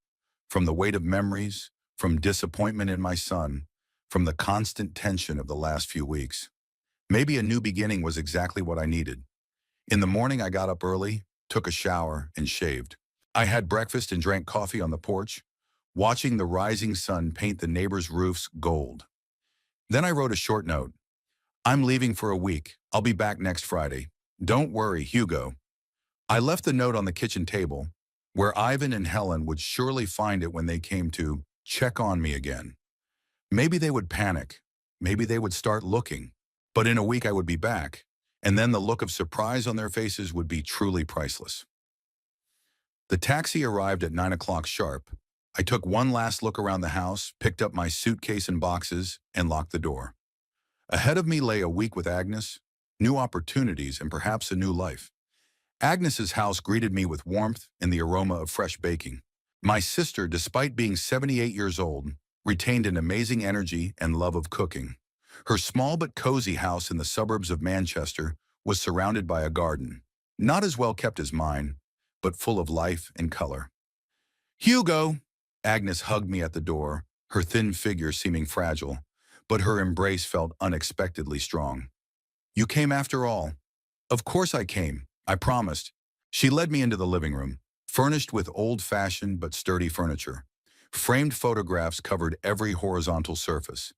From the weight of memories, from disappointment in my son, from the constant tension of the last few weeks. Maybe a new beginning was exactly what I needed. In the morning, I got up early, took a shower, and shaved. I had breakfast and drank coffee on the porch, watching the rising sun paint the neighbors' roofs gold. Then I wrote a short note. I'm leaving for a week. I'll be back next Friday. Don't worry, Hugo. I left the note on the kitchen table, where Ivan and Helen would surely find it when they came to check on me again. Maybe they would panic. Maybe they would start looking. But in a week I would be back, and then the look of surprise on their faces would be truly priceless. The taxi arrived at 9 o'clock sharp. I took one last look around the house, picked up my suitcase and boxes, and locked the door. Ahead of me lay a week with Agnes, new opportunities, and perhaps a new life. Agnes's house greeted me with warmth and the aroma of fresh baking. My sister, despite being 78 years old, retained an amazing energy and love of cooking. Her small but cozy house in the suburbs of Manchester was surrounded by a garden, not as well kept as mine, but full of life and color. Hugo! Agnes hugged me at the door, her thin figure seeming fragile, but her embrace felt unexpectedly strong. You came after all. Of course I came. I promised. She led me into the living room, furnished with old-fashioned but sturdy furniture. Framed photographs covered every horizontal surface.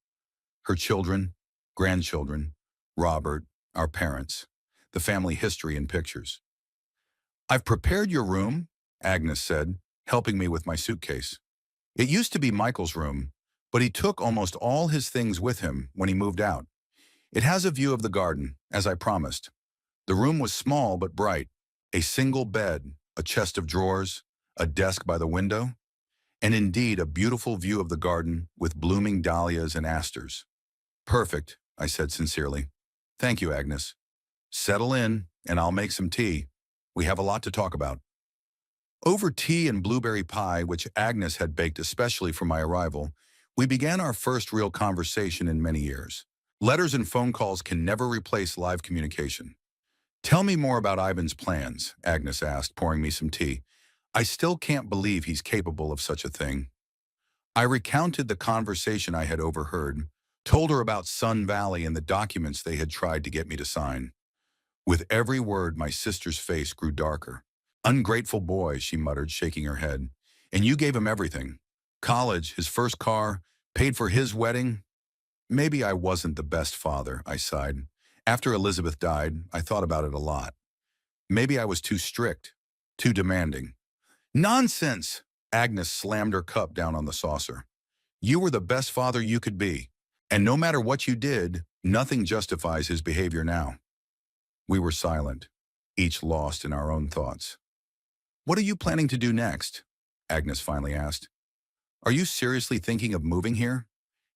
Her children, grandchildren, Robert, our parents, the family history in pictures. "I've prepared your room," Agnes said, helping me with my suitcase. It used to be Michael's room, but he took almost all his things with him when he moved out. It has a view of the garden, as I promised. The room was small but bright. A single bed, a chest of drawers, a desk by the window, and indeed a beautiful view of the garden with blooming dahlias and asters. "Perfect," I said sincerely. "Thank you, Agnes. Settle in, and I'll make some tea. We have a lot to talk about." Over tea and blueberry pie, which Agnes had baked especially for my arrival, we began our first real conversation in many years. Letters and phone calls can never replace live communication. "Tell me more about Ivan's plans," Agnes asked, pouring me some tea. "I still can't believe he's capable of such a thing." I recounted the conversation I had overheard, told her about Sun Valley and the documents they had tried to get me to sign. With every word, my sister's face grew darker. "Ungrateful boy," she muttered, shaking her head. "And you gave him everything. College, his first car, paid for his wedding." "Maybe I wasn't the best father," I sighed. After Elizabeth died, I thought about it a lot. Maybe I was too strict, too demanding. "Nonsense!" Agnes slammed her cup down on the saucer. "You were the best father you could be. And no matter what you did, nothing justifies his behavior now." We were silent, each lost in our own thoughts. "What are you planning to do next?" Agnes finally asked. "Are you seriously thinking of moving here?"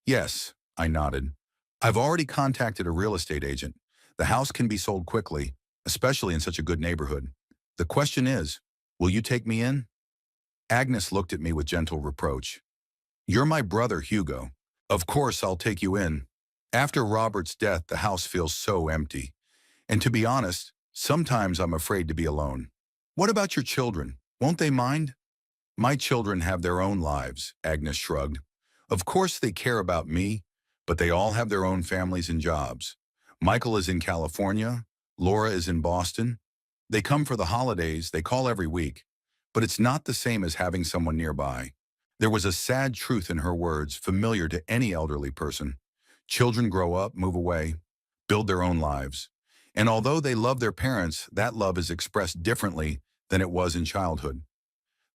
"Yes," I nodded. "I've already contacted a real estate agent. The house can be sold quickly, especially in such a good neighborhood. The question is, will you take me in?" Agnes looked at me with gentle reproach. "You're my brother, Hugo. Of course I'll take you in. After Robert's death, the house feels so empty. And to be honest, sometimes I'm afraid to be alone." "What about your children? Won't they mind?" "My children have their own lives," Agnes shrugged. "Of course they care about me, but they all have their own families and jobs. Michael is in California. Laura is in Boston. They come for the holidays, they call every week. But it's not the same as having someone nearby." There was a sad truth in her words, familiar to any elderly person. Children grow up, move away, build their own lives. And although they love their parents, that love is expressed differently than it was in childhood.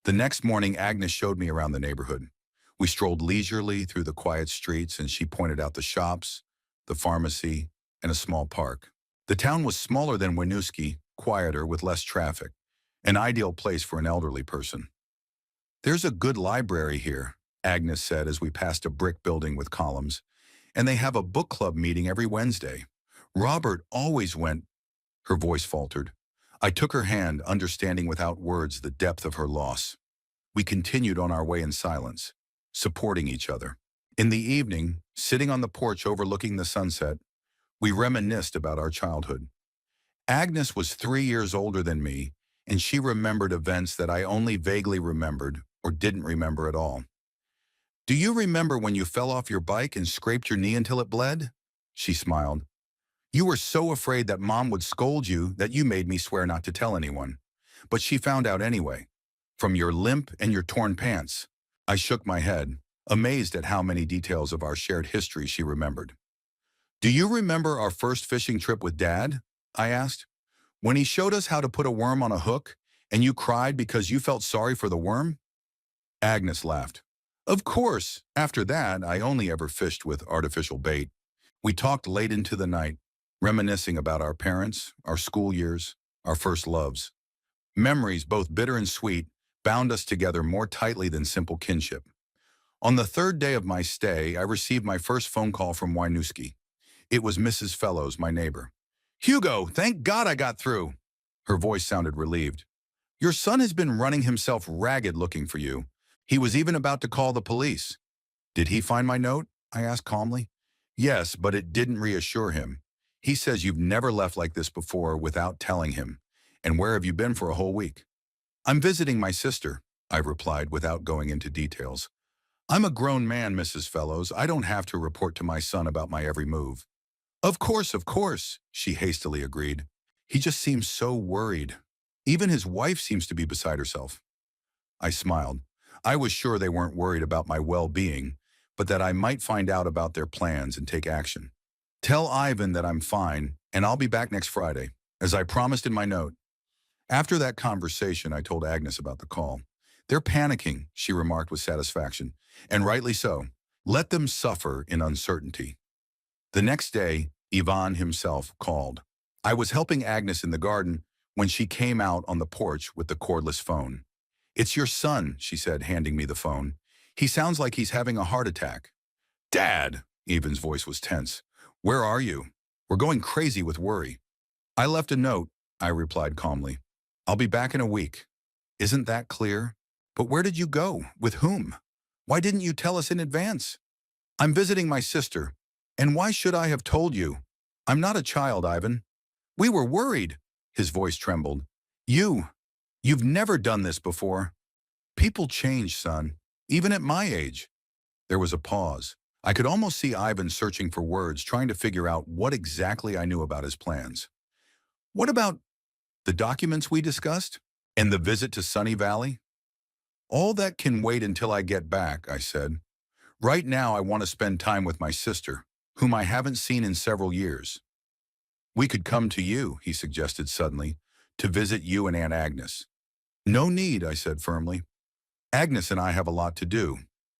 The next morning, Agnes showed me around the neighborhood. We strolled leisurely through the quiet streets, and she pointed out the shops, the pharmacy, and a small park. The town was smaller than Winooski, quieter with less traffic, an ideal place for an elderly person. "There's a good library here," Agnes said as we passed a brick building with columns, "and they have a book club meeting every Wednesday. Robert always went." Her voice faltered. I took her hand, understanding without words the depth of her loss. We continued on our way in silence, supporting each other. In the evening, sitting on the porch overlooking the sunset, we reminisced about our childhood. Agnes was 3 years older than me, and she remembered events that I only vaguely remembered or didn't remember at all. "Do you remember when you fell off your bike and scraped your knee until it bled?" She smiled. "You were so afraid that Mom would scold you that you made me swear not to tell anyone. But she found out anyway. From your limp and your torn pants." I shook my head, amazed at how many details of our shared history she remembered. "Do you remember our first fishing trip with Dad?" I asked. "When he showed us how to put a worm on a hook, and you cried because you felt sorry for the worm?" Agnes laughed. "Of course, after that, I only ever fished with artificial bait." We talked late into the night, reminiscing about our parents, our school years, our first loves. Memories, both bitter and sweet, bound us together more tightly than simple kinship. On the third day of my stay, I received my first phone call from Winooski. It was Mrs. Fellows, my neighbor. "Hugo, thank God I got through." Her voice sounded relieved. "Your son has been running himself ragged looking for you. He was even about to call the police." "Did he find my note?" I asked calmly. "Yes, but it didn't reassure him. He says you've never left like this before without telling him. And where have you been for a whole week?" "I'm visiting my sister," I replied without going into details. "I'm a grown man, Mrs. Fellows. I don't have to report to my son about my every move." Of course," she hastily agreed. "He just seems so worried. Even his wife seems to be beside herself." I smiled. I was sure they weren't worried about my well-being, but that I might find out about their plans and take action. "Tell Ivan that I'm fine, and I'll be back next Friday, as I promised in my note." After that conversation, I told Agnes about the call. They're panicking, she remarked with satisfaction, and rightly so. Let them suffer in uncertainty. The next day, Ivan himself called. I was helping Agnes in the garden when she came out on the porch with the cordless phone. It's your son, she said, handing me the phone. He sounds like he's having a heart attack. Dad, Ivan's voice was tense. Where are you? We're going crazy with worry. I left a note, I replied calmly. I'll be back in a week. Isn't that clear? But where did you go? With whom? Why didn't you tell us in advance? I'm visiting my sister. And why should I have told you? I'm not a child, Ivan. We were worried. His voice trembled. You've never done this before. People change, son, even at my age. There was a pause. I could almost see Ivan searching for words, trying to figure out what exactly I knew about his plans. What about the documents we discussed? And the visit to Sunny Valley? All that can wait until I get back, I said. Right now, I want to spend time with my sister, whom I haven't seen in several years. We could come to you, he suggested suddenly, to visit you and Aunt Agnes. No need, I said firmly. Agnes and I have a lot to do.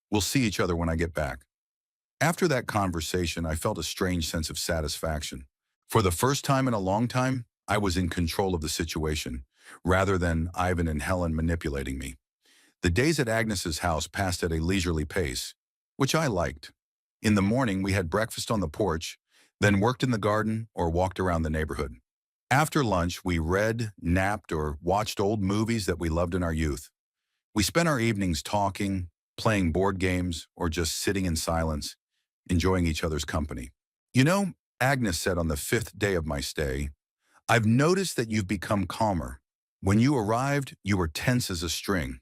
We'll see each other when I get back. After that conversation, I felt a strange sense of satisfaction. For the first time in a long time, I was in control of the situation, rather than Ivan and Helen manipulating me. The days at Agnes's house passed at a leisurely pace, which I liked. In the morning, we had breakfast on the porch, then worked in the garden or walked around the neighborhood. After lunch, we read, napped, or watched old movies that we loved in our youth. We spent our evenings talking, playing board games, or just sitting in silence, enjoying each other's company. You know, Agnes said on the 5th day of my stay, I've noticed that you've become calmer. When you arrived, you were tense as a string.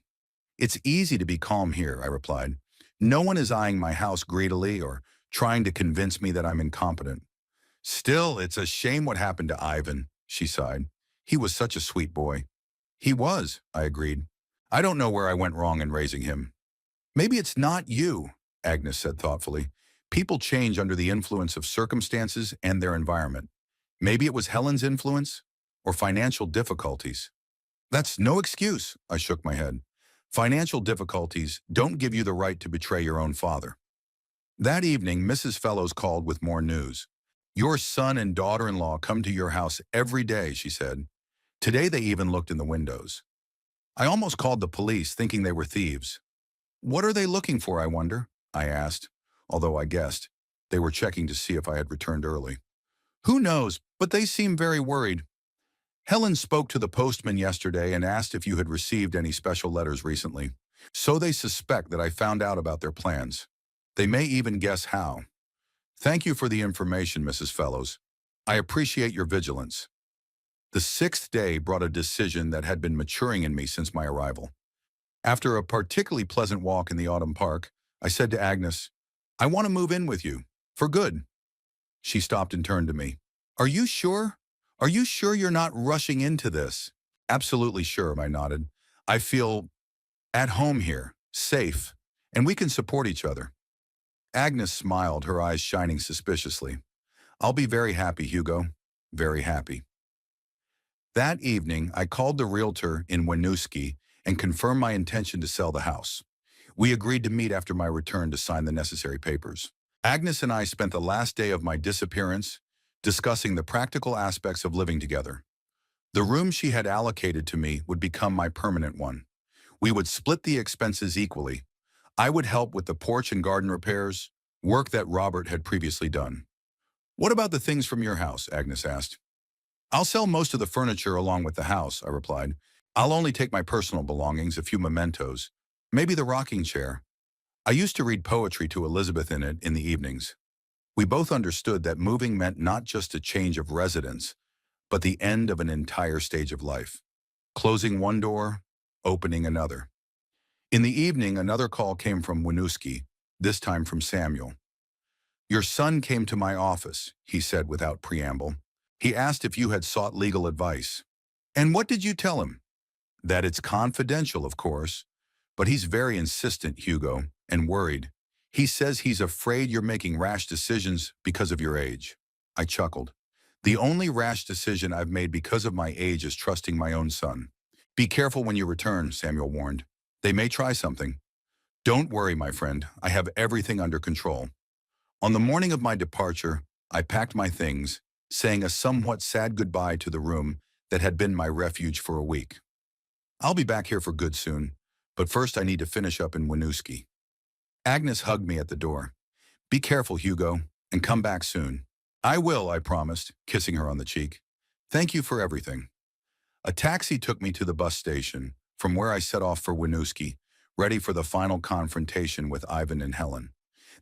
It's easy to be calm here, I replied. No one is eyeing my house greedily or trying to convince me that I'm incompetent. Still, it's a shame what happened to Ivan, she sighed. He was such a sweet boy. He was, I agreed. I don't know where I went wrong in raising him. Maybe it's not you, Agnes said thoughtfully. People change under the influence of circumstances and their environment. Maybe it was Helen's influence or financial difficulties. That's no excuse, I shook my head. Financial difficulties don't give you the right to betray your own father. That evening, Mrs. Fellows called with more news. Your son and daughter-in-law come to your house every day, she said. Today they even looked in the windows. I almost called the police, thinking they were thieves. What are they looking for, I wonder? I asked, although I guessed they were checking to see if I had returned early. Who knows, but they seem very worried. Helen spoke to the postman yesterday and asked if you had received any special letters recently. So they suspect that I found out about their plans. They may even guess how. Thank you for the information, Mrs. Fellows. I appreciate your vigilance. The 6th day brought a decision that had been maturing in me since my arrival. After a particularly pleasant walk in the autumn park, I said to Agnes, I want to move in with you, for good. She stopped and turned to me. Are you sure? Are you sure you're not rushing into this? Absolutely sure, I nodded. I feel at home here, safe, and we can support each other. Agnes smiled, her eyes shining suspiciously. I'll be very happy, Hugo. Very happy. That evening, I called the realtor in Winooski and confirmed my intention to sell the house. We agreed to meet after my return to sign the necessary papers. Agnes and I spent the last day of my disappearance discussing the practical aspects of living together. The room she had allocated to me would become my permanent one. We would split the expenses equally. I would help with the porch and garden repairs, work that Robert had previously done. What about the things from your house? Agnes asked. I'll sell most of the furniture along with the house, I replied. I'll only take my personal belongings, a few mementos, maybe the rocking chair. I used to read poetry to Elizabeth in it in the evenings. We both understood that moving meant not just a change of residence, but the end of an entire stage of life. Closing one door, opening another. In the evening, another call came from Winooski, this time from Samuel. Your son came to my office, he said without preamble. He asked if you had sought legal advice. And what did you tell him? That it's confidential, of course, but he's very insistent, Hugo, and worried. He says he's afraid you're making rash decisions because of your age. I chuckled. The only rash decision I've made because of my age is trusting my own son. Be careful when you return, Samuel warned. They may try something. Don't worry, my friend. I have everything under control. On the morning of my departure, I packed my things, saying a somewhat sad goodbye to the room that had been my refuge for a week. I'll be back here for good soon, but first I need to finish up in Winooski. Agnes hugged me at the door. Be careful, Hugo, and come back soon. I will, I promised, kissing her on the cheek. Thank you for everything. A taxi took me to the bus station, from where I set off for Winooski, ready for the final confrontation with Ivan and Helen.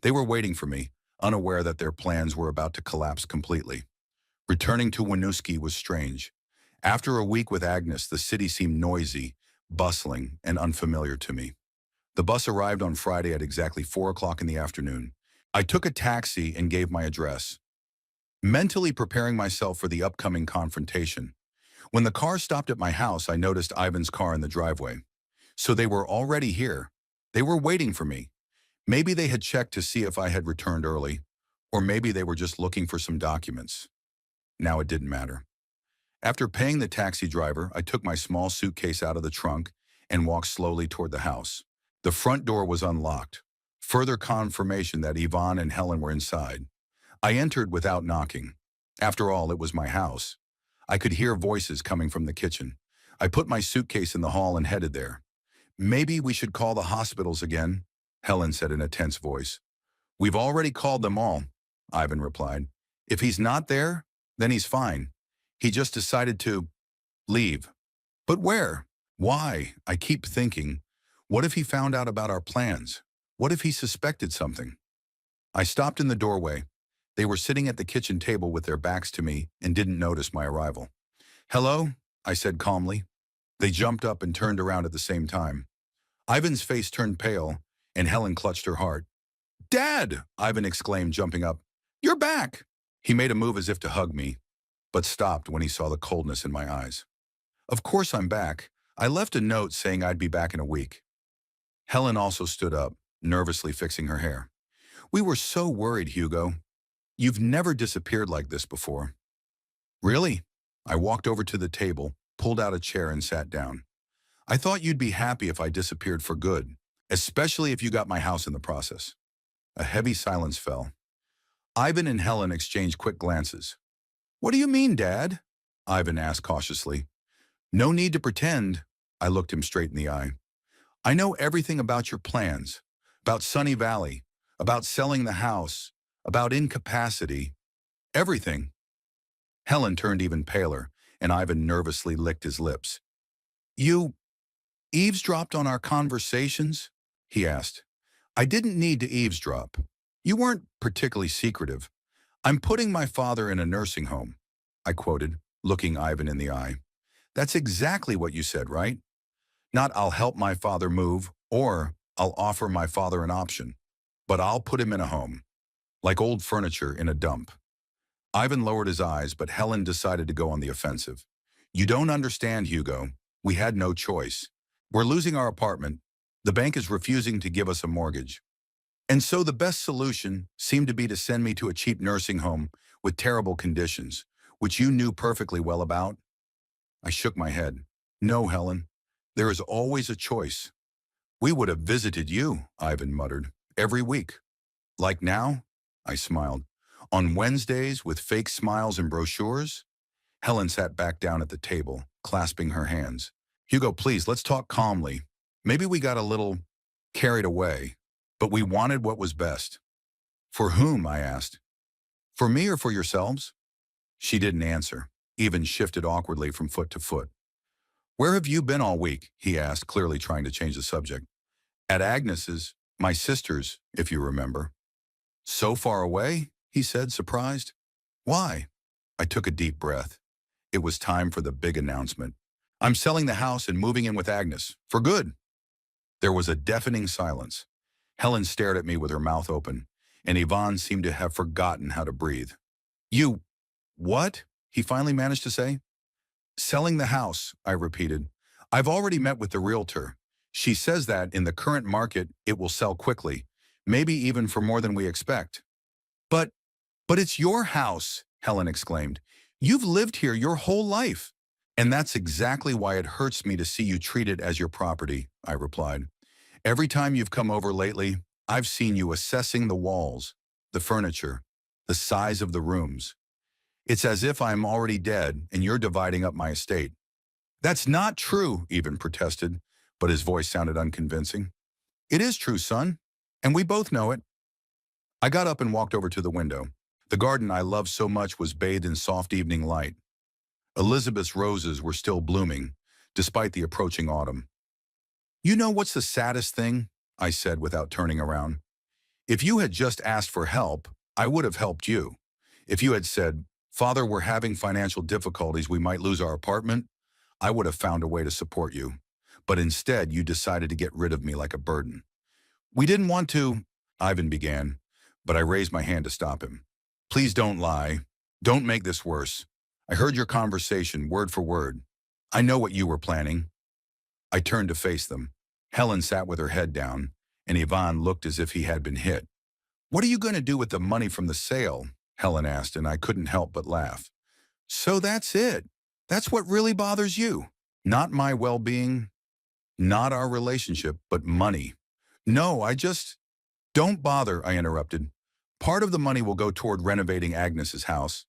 They were waiting for me, unaware that their plans were about to collapse completely. Returning to Winooski was strange. After a week with Agnes, the city seemed noisy, bustling, and unfamiliar to me. The bus arrived on Friday at exactly 4 o'clock in the afternoon. I took a taxi and gave my address, mentally preparing myself for the upcoming confrontation. When the car stopped at my house, I noticed Ivan's car in the driveway. So they were already here. They were waiting for me. Maybe they had checked to see if I had returned early, or maybe they were just looking for some documents. Now it didn't matter. After paying the taxi driver, I took my small suitcase out of the trunk and walked slowly toward the house. The front door was unlocked, further confirmation that Yvonne and Helen were inside. I entered without knocking. After all, it was my house. I could hear voices coming from the kitchen. I put my suitcase in the hall and headed there. Maybe we should call the hospitals again, Helen said in a tense voice. We've already called them all, Ivan replied. If he's not there, then he's fine. He just decided to leave. But where? Why? I keep thinking, what if he found out about our plans? What if he suspected something? I stopped in the doorway. They were sitting at the kitchen table with their backs to me and didn't notice my arrival. Hello, I said calmly. They jumped up and turned around at the same time. Ivan's face turned pale, and Helen clutched her heart. Dad! Ivan exclaimed, jumping up. You're back! He made a move as if to hug me, but stopped when he saw the coldness in my eyes. Of course I'm back. I left a note saying I'd be back in a week. Helen also stood up, nervously fixing her hair. We were so worried, Hugo. You've never disappeared like this before. Really? I walked over to the table, pulled out a chair and sat down. I thought you'd be happy if I disappeared for good, especially if you got my house in the process. A heavy silence fell. Ivan and Helen exchanged quick glances. What do you mean, Dad? Ivan asked cautiously. No need to pretend. I looked him straight in the eye. I know everything about your plans, about Sunny Valley, about selling the house, about incapacity, everything. Helen turned even paler, and Ivan nervously licked his lips. You eavesdropped on our conversations? He asked. I didn't need to eavesdrop. You weren't particularly secretive. I'm putting my father in a nursing home, I quoted, looking Ivan in the eye. That's exactly what you said, right? Not I'll help my father move, or I'll offer my father an option, but I'll put him in a home, like old furniture in a dump. Ivan lowered his eyes, but Helen decided to go on the offensive. You don't understand, Hugo. We had no choice. We're losing our apartment. The bank is refusing to give us a mortgage. And so the best solution seemed to be to send me to a cheap nursing home with terrible conditions, which you knew perfectly well about. I shook my head. No, Helen. There is always a choice. We would have visited you, Ivan muttered, every week. Like now? I smiled. On Wednesdays with fake smiles and brochures? Helen sat back down at the table, clasping her hands. Hugo, please, let's talk calmly. Maybe we got a little carried away, but we wanted what was best. For whom? I asked. For me or for yourselves? She didn't answer, even shifted awkwardly from foot to foot. Where have you been all week? He asked, clearly trying to change the subject. At Agnes's, my sister's, if you remember. So far away? He said, surprised. Why? I took a deep breath. It was time for the big announcement. I'm selling the house and moving in with Agnes, for good. There was a deafening silence. Helen stared at me with her mouth open, and Yvonne seemed to have forgotten how to breathe. You, what? He finally managed to say. Selling the house, I repeated. I've already met with the realtor. She says that in the current market, it will sell quickly, maybe even for more than we expect. But it's your house, Helen exclaimed. You've lived here your whole life. And that's exactly why it hurts me to see you treat it as your property, I replied. Every time you've come over lately, I've seen you assessing the walls, the furniture, the size of the rooms. It's as if I'm already dead and you're dividing up my estate. That's not true, Even protested, but his voice sounded unconvincing. It is true, son, and we both know it. I got up and walked over to the window. The garden I loved so much was bathed in soft evening light. Elizabeth's roses were still blooming, despite the approaching autumn. You know what's the saddest thing? I said without turning around. If you had just asked for help, I would have helped you. If you had said, Father, we're having financial difficulties, we might lose our apartment, I would have found a way to support you. But instead, you decided to get rid of me like a burden. We didn't want to, Ivan began, but I raised my hand to stop him. Please don't lie. Don't make this worse. I heard your conversation, word for word. I know what you were planning. I turned to face them. Helen sat with her head down, and Ivan looked as if he had been hit. What are you going to do with the money from the sale? Helen asked, and I couldn't help but laugh. So that's it. That's what really bothers you. Not my well-being, not our relationship, but money. No, Don't bother, I interrupted. Part of the money will go toward renovating Agnes's house.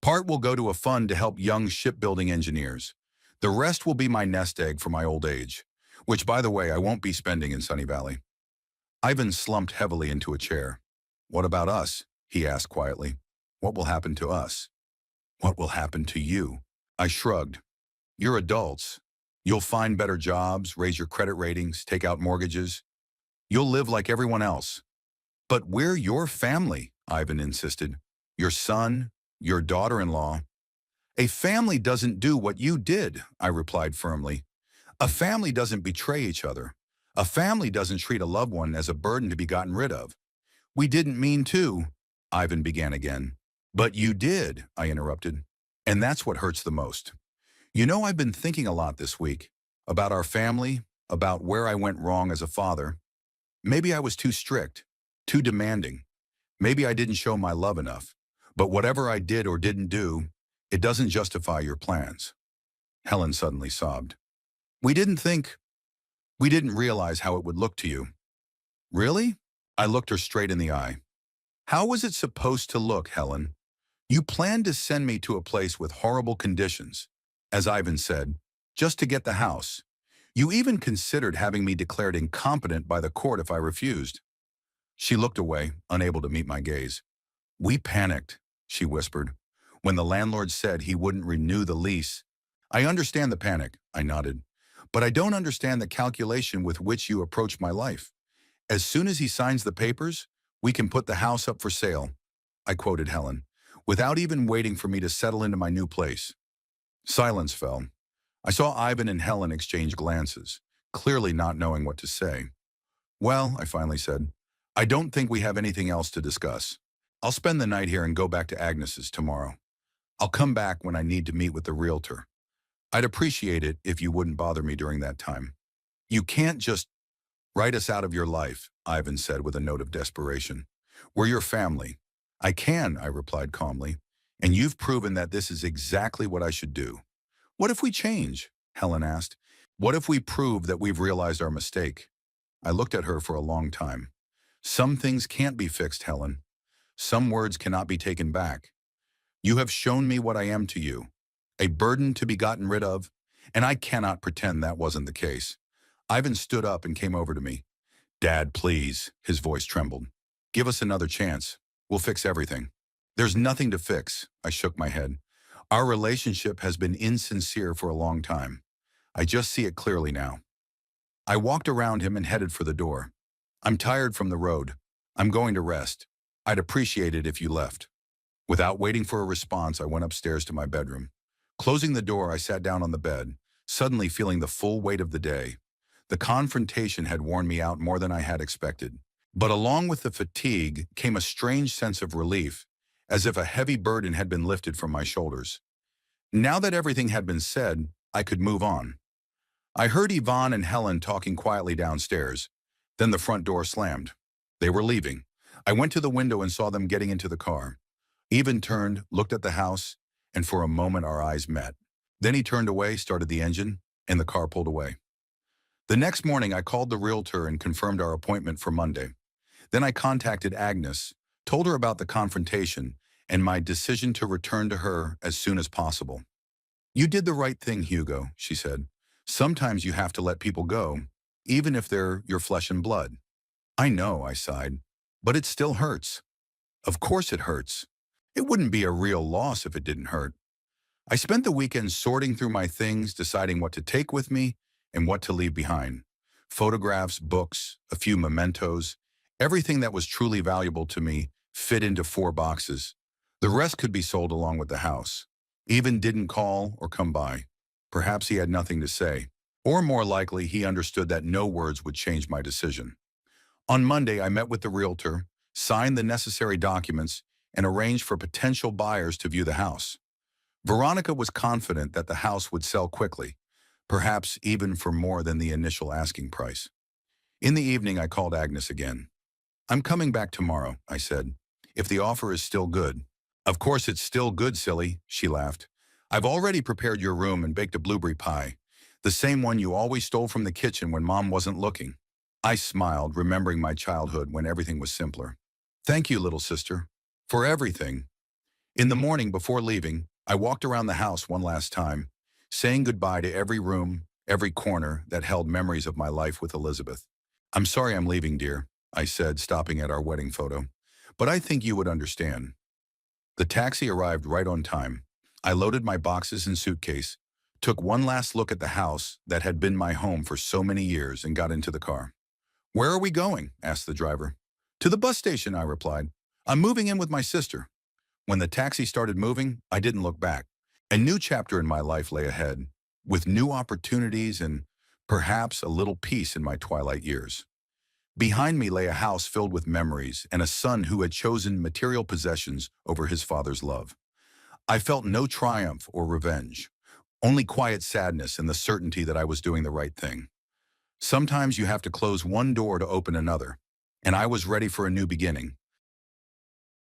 Part will go to a fund to help young shipbuilding engineers. The rest will be my nest egg for my old age, which, by the way, I won't be spending in Sunny Valley. Ivan slumped heavily into a chair. What about us? He asked quietly. What will happen to us? What will happen to you? I shrugged. You're adults. You'll find better jobs, raise your credit ratings, take out mortgages. You'll live like everyone else. But we're your family, Ivan insisted. Your son, your daughter-in-law. A family doesn't do what you did, I replied firmly. A family doesn't betray each other. A family doesn't treat a loved one as a burden to be gotten rid of. We didn't mean to, Ivan began again. But you did, I interrupted. And that's what hurts the most. You know, I've been thinking a lot this week about our family, about where I went wrong as a father. Maybe I was too strict, too demanding. Maybe I didn't show my love enough. But whatever I did or didn't do, it doesn't justify your plans. Helen suddenly sobbed. We didn't realize how it would look to you. Really? I looked her straight in the eye. How was it supposed to look, Helen? You planned to send me to a place with horrible conditions, as Ivan said, just to get the house. You even considered having me declared incompetent by the court if I refused. She looked away, unable to meet my gaze. We panicked, she whispered, when the landlord said he wouldn't renew the lease. I understand the panic, I nodded, but I don't understand the calculation with which you approach my life. As soon as he signs the papers, we can put the house up for sale, I quoted Helen, without even waiting for me to settle into my new place. Silence fell. I saw Ivan and Helen exchange glances, clearly not knowing what to say. Well, I finally said, I don't think we have anything else to discuss. I'll spend the night here and go back to Agnes's tomorrow. I'll come back when I need to meet with the realtor. I'd appreciate it if you wouldn't bother me during that time. You can't just write us out of your life, Ivan said with a note of desperation. We're your family. I can, I replied calmly, and you've proven that this is exactly what I should do. What if we change? Helen asked. What if we prove that we've realized our mistake? I looked at her for a long time. Some things can't be fixed, Helen. Some words cannot be taken back. You have shown me what I am to you, a burden to be gotten rid of, and I cannot pretend that wasn't the case. Ivan stood up and came over to me. Dad, please, his voice trembled. Give us another chance. We'll fix everything. There's nothing to fix, I shook my head. Our relationship has been insincere for a long time. I just see it clearly now. I walked around him and headed for the door. I'm tired from the road. I'm going to rest. I'd appreciate it if you left. Without waiting for a response, I went upstairs to my bedroom. Closing the door, I sat down on the bed, suddenly feeling the full weight of the day. The confrontation had worn me out more than I had expected. But along with the fatigue came a strange sense of relief, as if a heavy burden had been lifted from my shoulders. Now that everything had been said, I could move on. I heard Yvonne and Helen talking quietly downstairs. Then the front door slammed. They were leaving. I went to the window and saw them getting into the car. Even turned, looked at the house, and for a moment our eyes met. Then he turned away, started the engine, and the car pulled away. The next morning, I called the realtor and confirmed our appointment for Monday. Then I contacted Agnes, told her about the confrontation, and my decision to return to her as soon as possible. "You did the right thing, Hugo," she said. "Sometimes you have to let people go, even if they're your flesh and blood." "I know," I sighed, "but it still hurts." "Of course it hurts. It wouldn't be a real loss if it didn't hurt." I spent the weekend sorting through my things, deciding what to take with me and what to leave behind. Photographs, books, a few mementos, everything that was truly valuable to me fit into 4 boxes. The rest could be sold along with the house. Even didn't call or come by. Perhaps he had nothing to say. Or more likely, he understood that no words would change my decision. On Monday, I met with the realtor, signed the necessary documents, and arranged for potential buyers to view the house. Veronica was confident that the house would sell quickly, perhaps even for more than the initial asking price. In the evening, I called Agnes again. "I'm coming back tomorrow," I said, "if the offer is still good." "Of course it's still good, silly," she laughed. "I've already prepared your room and baked a blueberry pie, the same one you always stole from the kitchen when Mom wasn't looking." I smiled, remembering my childhood when everything was simpler. "Thank you, little sister, for everything." In the morning before leaving, I walked around the house one last time, saying goodbye to every room, every corner that held memories of my life with Elizabeth. "I'm sorry I'm leaving, dear," I said, stopping at our wedding photo, "but I think you would understand." The taxi arrived right on time. I loaded my boxes and suitcase, took one last look at the house that had been my home for so many years, and got into the car. "Where are we going?" asked the driver. "To the bus station," I replied. "I'm moving in with my sister." When the taxi started moving, I didn't look back. A new chapter in my life lay ahead, with new opportunities and perhaps a little peace in my twilight years. Behind me lay a house filled with memories and a son who had chosen material possessions over his father's love. I felt no triumph or revenge, only quiet sadness and the certainty that I was doing the right thing. Sometimes you have to close one door to open another, and I was ready for a new beginning.